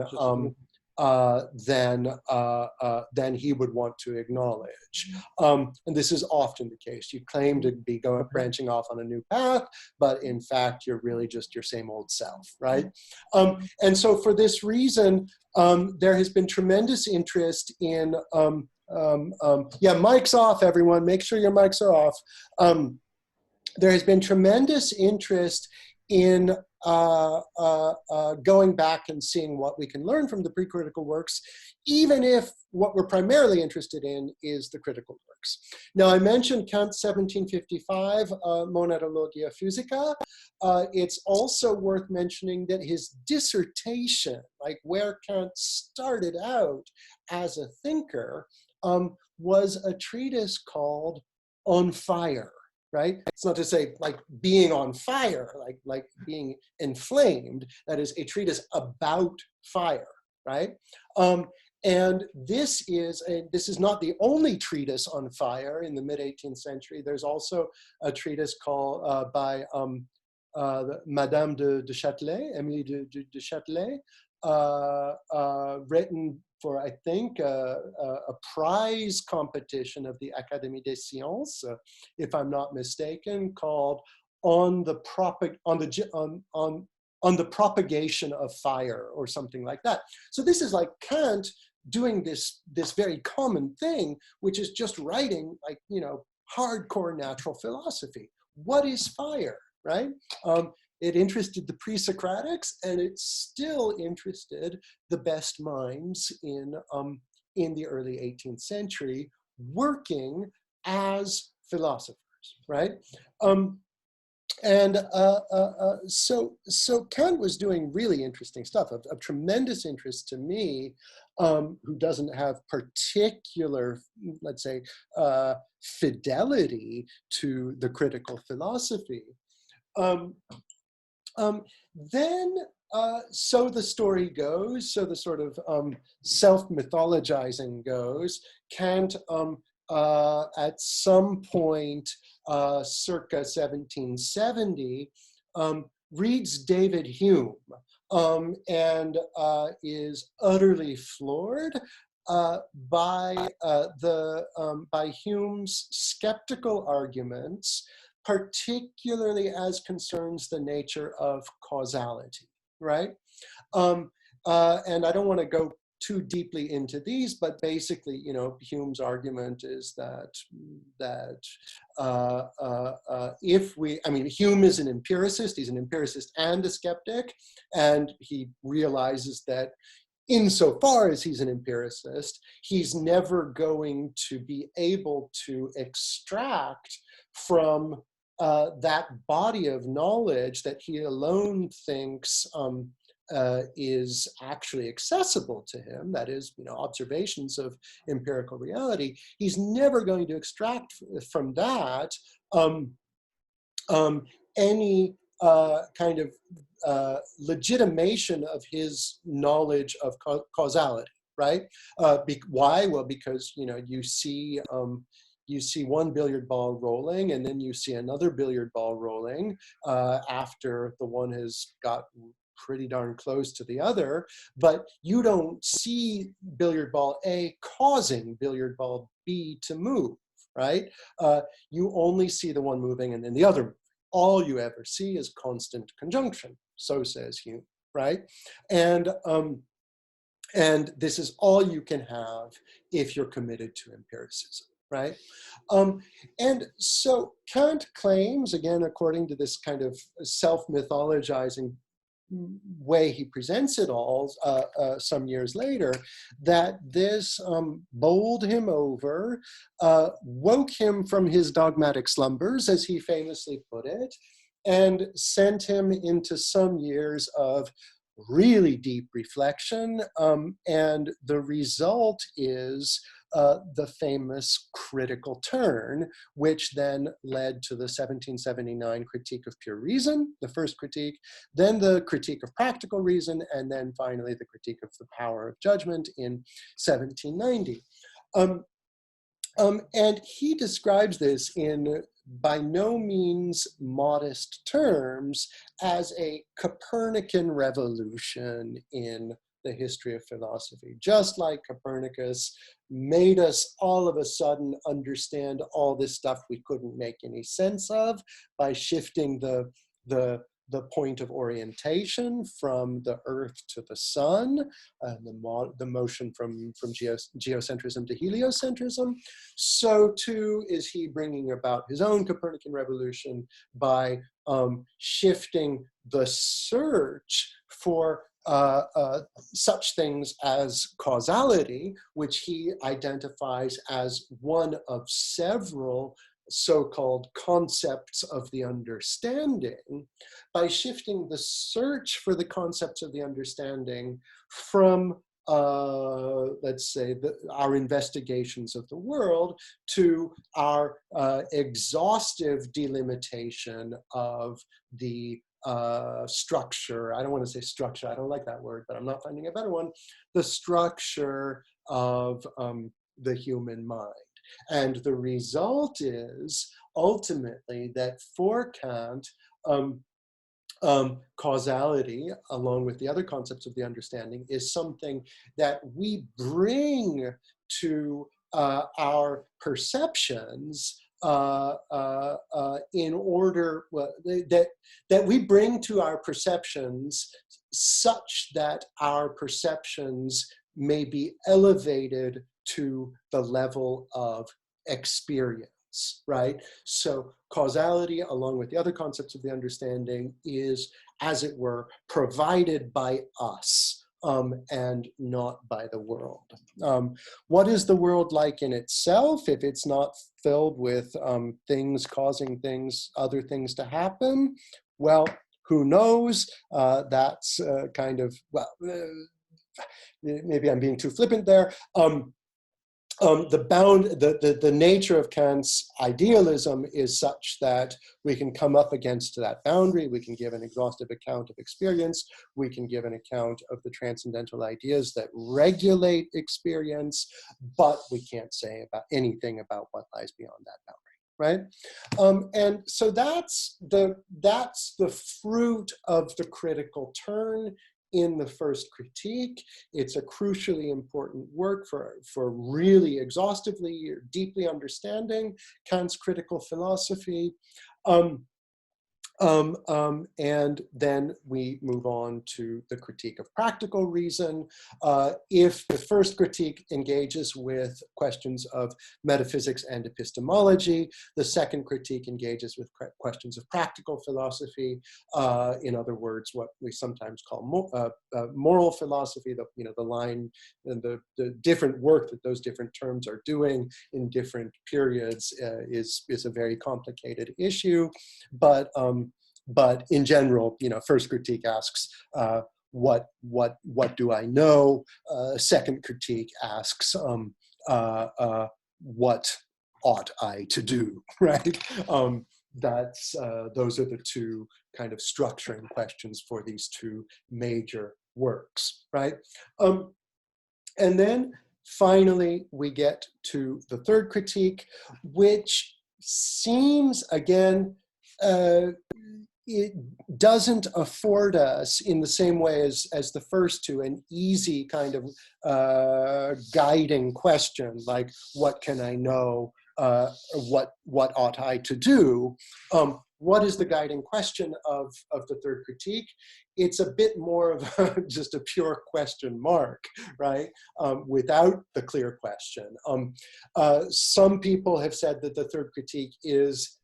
he would want to acknowledge. And this is often the case. You claim to be branching off on a new path, but in fact, you're really just your same old self, right? And so for this reason, there has been tremendous interest in yeah, mics off, everyone. Make sure your mics are off. There has been tremendous interest in going back and seeing what we can learn from the pre-critical works, even if what we're primarily interested in is the critical works. Now, I mentioned Kant's 1755 Monadologia Physica. It's also worth mentioning that his dissertation, like where Kant started out as a thinker, was a treatise called On Fire, right? It's not to say like being on fire, like being inflamed. That is a treatise about fire, right? And this is not the only treatise on fire in the mid-18th century. There's also a treatise called by Madame de Châtelet, Émilie de Châtelet, written for, I think, a prize competition of the Académie des Sciences, if I'm not mistaken, called on the propagation of fire, or something like that. So this is like Kant doing this very common thing, which is just writing, like, you know, hardcore natural philosophy. What is fire, right? It interested the pre-Socratics, and it still interested the best minds in the early 18th century, working as philosophers, right? So Kant was doing really interesting stuff, of tremendous interest to me, who doesn't have particular, let's say, fidelity to the critical philosophy. Then, so the story goes, so the sort of self-mythologizing goes. Kant, at some point, circa 1770, reads David Hume, and is utterly floored by Hume's skeptical arguments, particularly as concerns the nature of causality, right? And I don't want to go too deeply into these, but basically, you know, Hume's argument is that Hume is an empiricist. He's an empiricist and a skeptic, and he realizes that insofar as he's an empiricist, he's never going to be able to extract from that body of knowledge that he alone thinks is actually accessible to him, that is, observations of empirical reality. He's never going to extract from that any kind of legitimation of his knowledge of causality, right? Why? Well, because you see one billiard ball rolling, and then you see another billiard ball rolling after the one has got pretty darn close to the other, but you don't see billiard ball A causing billiard ball B to move, right? You only see the one moving and then the other moving. All you ever see is constant conjunction, so says Hume, right? And this is all you can have if you're committed to empiricism, right? And so Kant claims, again, according to this kind of self-mythologizing way he presents it all some years later, that this bowled him over, woke him from his dogmatic slumbers, as he famously put it, and sent him into some years of really deep reflection. And the result is the famous critical turn, which then led to the 1779 critique of pure reason, the first critique, then the critique of practical reason, and then finally the critique of the power of judgment in 1790. And he describes this in by no means modest terms as a Copernican revolution in the history of philosophy. Just like Copernicus made us all of a sudden understand all this stuff we couldn't make any sense of by shifting the point of orientation from the Earth to the sun, the motion from geocentrism to heliocentrism, so too is he bringing about his own Copernican revolution by shifting the search for such things as causality, which he identifies as one of several so-called concepts of the understanding, by shifting the search for the concepts of the understanding from, let's say, our investigations of the world to our exhaustive delimitation of the structure. I don't want to say structure, I don't like that word, but I'm not finding a better one. The structure of the human mind. And the result is ultimately that for Kant, causality, along with the other concepts of the understanding, is something that we bring to our perceptions in order that we bring to our perceptions such that our perceptions may be elevated to the level of experience, right? So causality, along with the other concepts of the understanding, is, as it were, provided by us and not by the world. What is the world like in itself if it's not filled with things causing things, other things to happen? Well, who knows? That's kind of, well, maybe I'm being too flippant there. The nature of Kant's idealism is such that we can come up against that boundary, we can give an exhaustive account of experience, we can give an account of the transcendental ideas that regulate experience, but we can't say anything about what lies beyond that boundary, right? And so that's the fruit of the critical turn in the first critique. It's a crucially important work for really exhaustively, deeply understanding Kant's critical philosophy. And then we move on to the critique of practical reason. If the first critique engages with questions of metaphysics and epistemology, the second critique engages with questions of practical philosophy. In other words, what we sometimes call moral philosophy, the line and the different work that those different terms are doing in different periods is a very complicated issue. But in general, first critique asks, what do I know? Second critique asks, what ought I to do, right? Those are the two kind of structuring questions for these two major works, right? And then finally, we get to the third critique, which seems, again, it doesn't afford us in the same way as the first two an easy kind of guiding question, like what can I know, what ought I to do? What is the guiding question of the third critique? It's a bit more of just a pure question mark, right? Without the clear question. Some people have said that the third critique is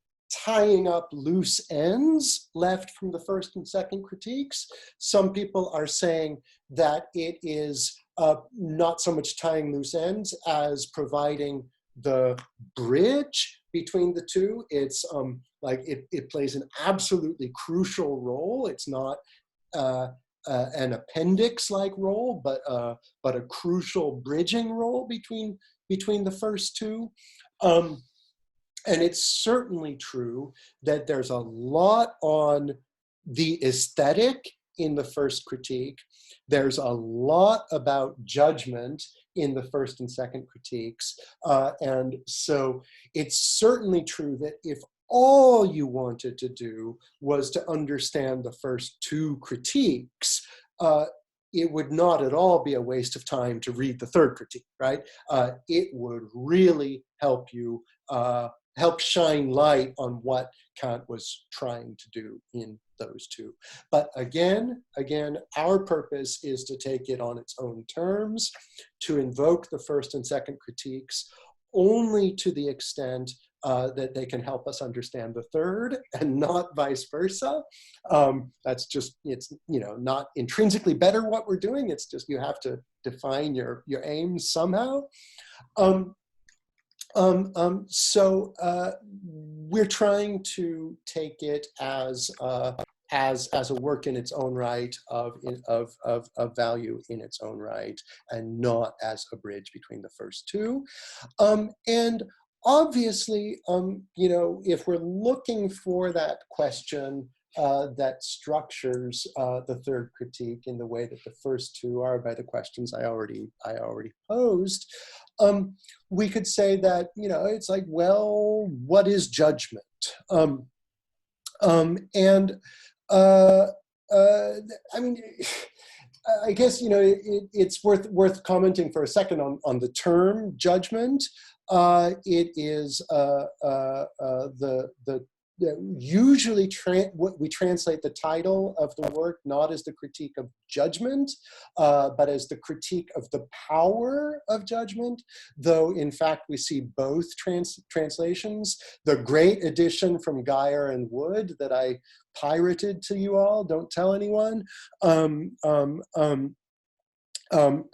tying up loose ends left from the first and second critiques. Some people are saying that it is not so much tying loose ends as providing the bridge between the two. It's like it plays an absolutely crucial role. It's not an appendix-like role, but a crucial bridging role between the first two. And it's certainly true that there's a lot on the aesthetic in the first critique. There's a lot about judgment in the first and second critiques. And so it's certainly true that if all you wanted to do was to understand the first two critiques, it would not at all be a waste of time to read the third critique, right? It would really help you help shine light on what Kant was trying to do in those two. But again, our purpose is to take it on its own terms, to invoke the first and second critiques only to the extent that they can help us understand the third, and not vice versa. That's just, it's not intrinsically better what we're doing. It's just you have to define your aims somehow. So we're trying to take it as a work in its own right, of value in its own right, and not as a bridge between the first two. And obviously, if we're looking for that question that structures the third critique in the way that the first two are by the questions I already posed, we could say that, it's like, well, what is judgment? I mean, I guess, it's worth commenting for a second on the term judgment. It is usually what we translate the title of the work not as the critique of judgment, but as the critique of the power of judgment, though in fact we see both translations. The great edition from Geyer and Wood that I pirated to you all, don't tell anyone,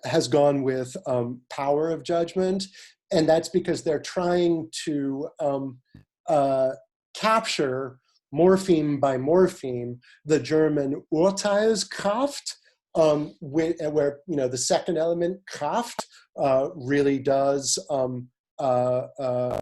has gone with power of judgment, and that's because they're trying to capture morpheme by morpheme the German Urteilskraft, where the second element, Kraft, really does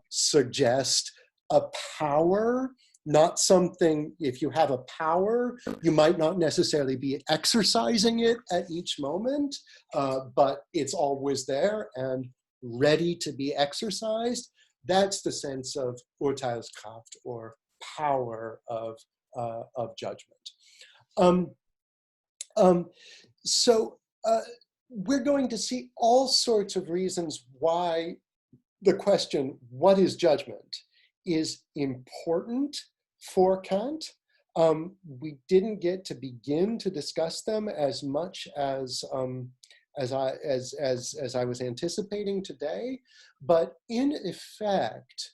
suggest a power, not something. If you have a power, you might not necessarily be exercising it at each moment, but it's always there and ready to be exercised. That's the sense of Urteilskraft, or power of judgment. So we're going to see all sorts of reasons why the question, what is judgment, is important for Kant. We didn't get to begin to discuss them as much as I was anticipating today, but in effect,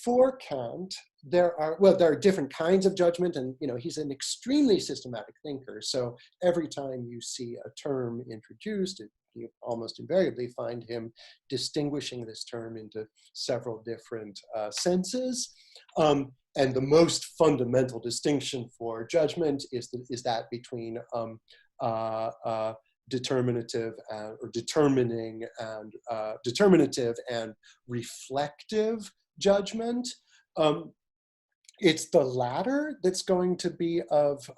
for Kant, there are different kinds of judgment, and he's an extremely systematic thinker. So every time you see a term introduced, you almost invariably find him distinguishing this term into several different senses. And the most fundamental distinction for judgment is that between determinative or determining and determinative and reflective judgment. It's the latter that's going to be of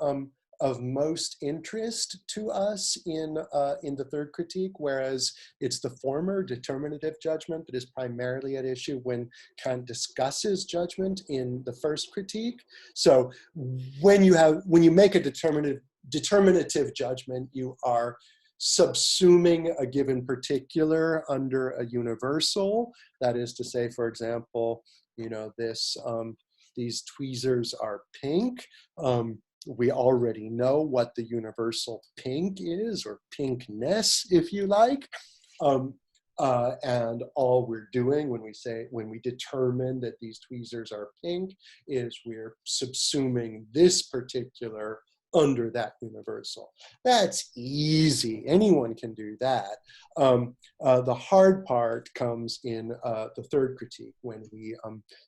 most interest to us in the third critique, whereas it's the former, determinative judgment, that is primarily at issue when Kant discusses judgment in the first critique. So when you make a determinative judgment, you are subsuming a given particular under a universal. That is to say, for example, these tweezers are pink. We already know what the universal pink is, or pinkness, if you like. And all we're doing when we determine that these tweezers are pink is we're subsuming this particular under that universal. That's easy. Anyone can do that. The hard part comes in the third critique, when we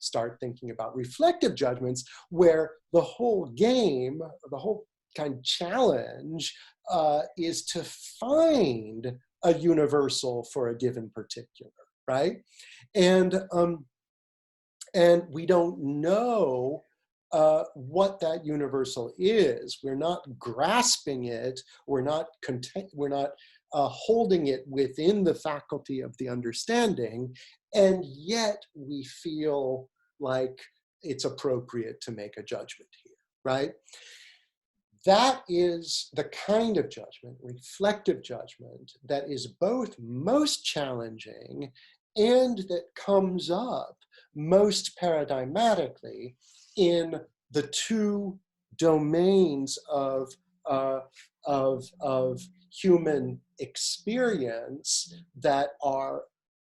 start thinking about reflective judgments, where the whole game, the whole kind of challenge is to find a universal for a given particular, right? And we don't know what that universal is. We're not grasping it. We're not holding it within the faculty of the understanding, and yet we feel like it's appropriate to make a judgment here, right? That is the kind of judgment, reflective judgment, that is both most challenging and that comes up most paradigmatically in the two domains of human experience that are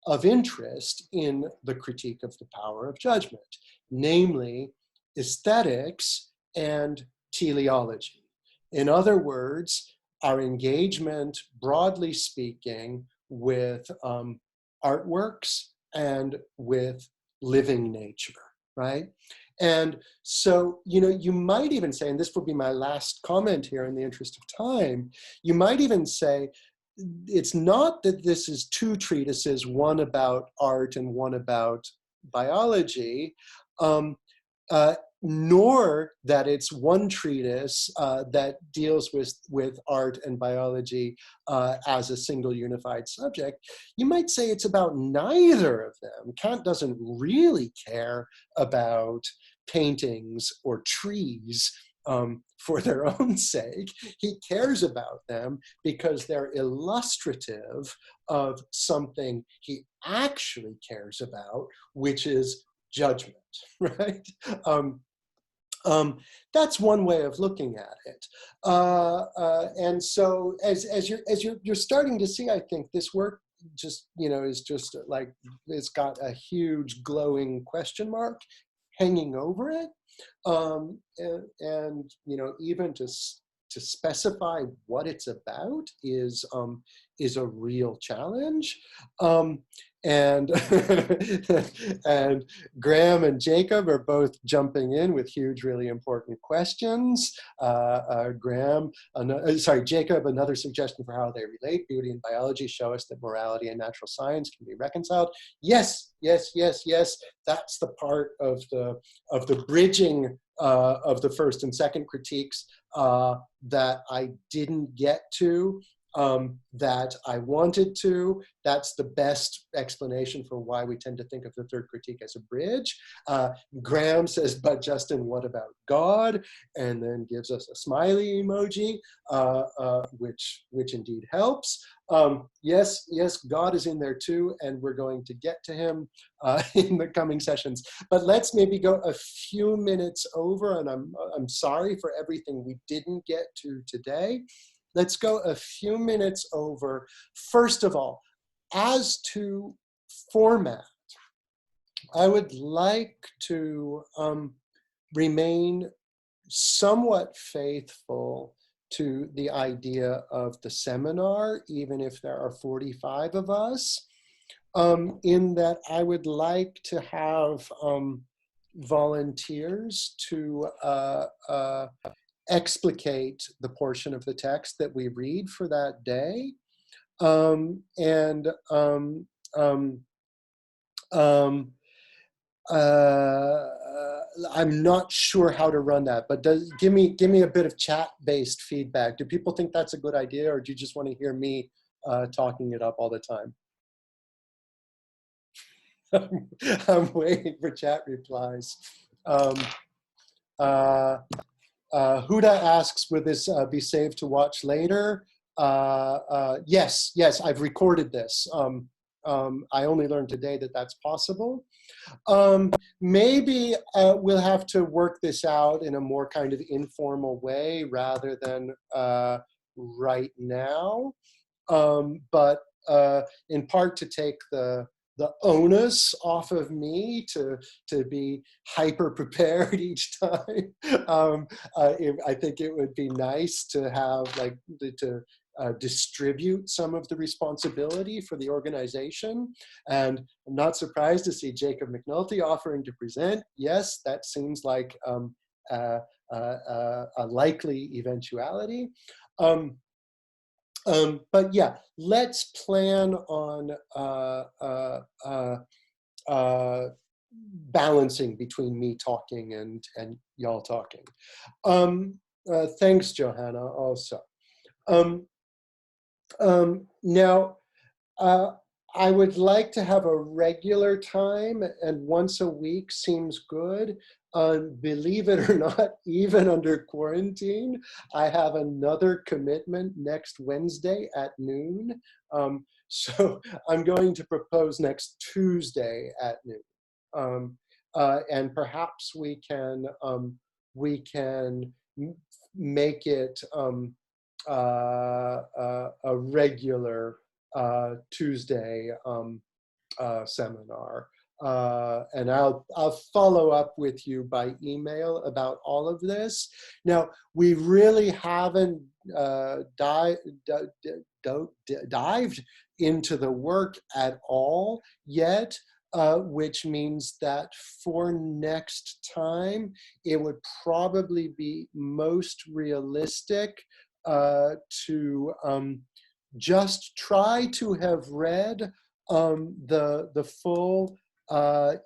of interest in the critique of the power of judgment, namely aesthetics and teleology. In other words, our engagement, broadly speaking, with artworks and with living nature, right? And so, you might even say, and this will be my last comment here in the interest of time, you might even say, it's not that this is two treatises, one about art and one about biology, nor that it's one treatise that deals with art and biology as a single unified subject. You might say it's about neither of them. Kant doesn't really care about paintings or trees for their own sake. He cares about them because they're illustrative of something he actually cares about, which is judgment, right? That's one way of looking at it. And so as you're starting to see, I think this work just, is just like, it's got a huge glowing question mark hanging over it. And even to specify what it's about is a real challenge. And and Graham and Jacob are both jumping in with huge, really important questions. Jacob, another suggestion for how they relate. Beauty and biology show us that morality and natural science can be reconciled. Yes, yes, yes, yes. That's the part of the bridging of the first and second critiques that I didn't get to, that I wanted to. That's the best explanation for why we tend to think of the third critique as a bridge. Graham says, but Justin, what about God? And then gives us a smiley emoji, which indeed helps. Yes, God is in there too, and we're going to get to him in the coming sessions. But let's maybe go a few minutes over, and I'm sorry for everything we didn't get to today. Let's go a few minutes over. First of all, as to format, I would like to remain somewhat faithful to the idea of the seminar, even if there are 45 of us, in that I would like to have volunteers to explicate the portion of the text that we read for that day. I'm not sure how to run that, but give me a bit of chat-based feedback. Do people think that's a good idea, or do you just want to hear me talking it up all the time? I'm waiting for chat replies. Huda asks, will this be saved to watch later? Yes, I've recorded this. I only learned today that that's possible. Maybe we'll have to work this out in a more kind of informal way rather than right now. But in part to take the onus off of me to be hyper prepared each time. I think it would be nice to have distribute some of the responsibility for the organization. And I'm not surprised to see Jacob McNulty offering to present. Yes, that seems like a likely eventuality. But yeah, let's plan on balancing between me talking and y'all talking. Thanks, Johanna, also. Now, I would like to have a regular time, and once a week seems good. Believe it or not, even under quarantine, I have another commitment next Wednesday at noon. So I'm going to propose next Tuesday at noon. And perhaps we can make it a regular Tuesday seminar. And I'll follow up with you by email about all of this. Now, we really haven't dived into the work at all yet, which means that for next time, it would probably be most realistic to just try to have read the full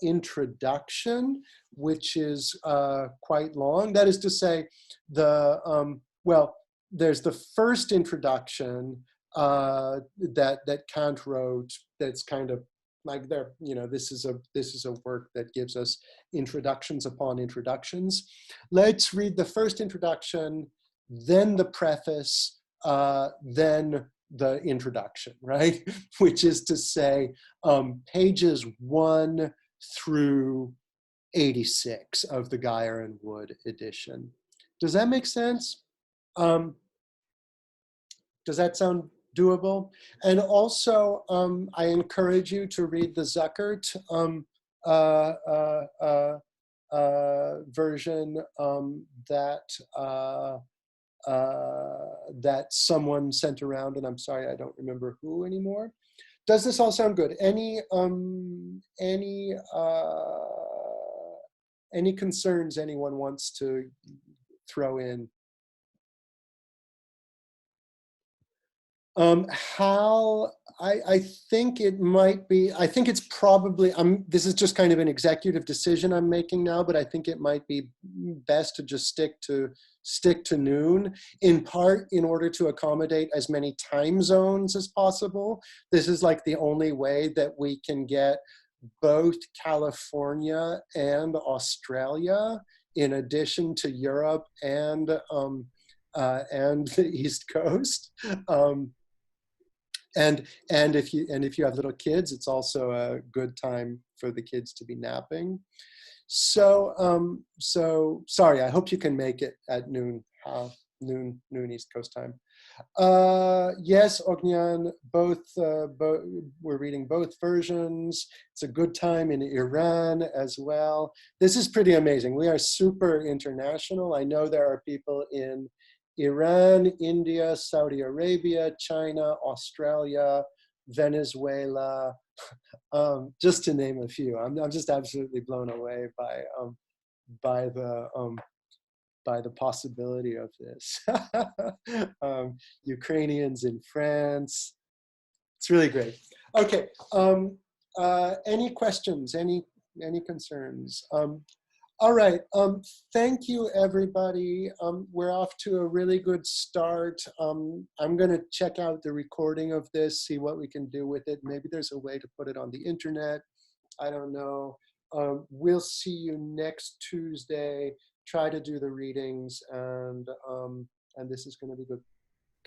introduction, which is quite long. That is to say, well, there's the first introduction that Kant wrote. That's kind of like this is a work that gives us introductions upon introductions. Let's read the first introduction, then the preface, then the introduction, right? Which is to say, pages 1 through 86 of the Geyer and Wood edition. Does that make sense? Does that sound doable? And also, I encourage you to read the Zuckert version that someone sent around, and I'm sorry, I don't remember who anymore. Does this all sound good? Any concerns anyone wants to throw in? How I think it might be, I think it's probably, this is just kind of an executive decision I'm making now, but I think it might be best to just stick to noon, in part in order to accommodate as many time zones as possible. This is like the only way that we can get both California and Australia, in addition to Europe and the East Coast. And if you have little kids, it's also a good time for the kids to be napping. So sorry, I hope you can make it at noon East Coast time. Yes, Ognian, we're reading both versions. It's a good time in Iran as well. This is pretty amazing. We are super international. I know there are people in Iran, India, Saudi Arabia, China, Australia, Venezuela, just to name a few. I'm just absolutely blown away by the possibility of this. Ukrainians in France. It's really great. Okay. Any questions? Any concerns? All right. Thank you, everybody. We're off to a really good start. I'm going to check out the recording of this, see what we can do with it. Maybe there's a way to put it on the internet. I don't know. We'll see you next Tuesday. Try to do the readings, and this is going to be good.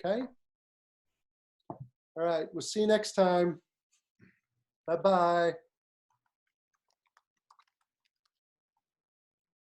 Okay? All right. We'll see you next time. Bye-bye.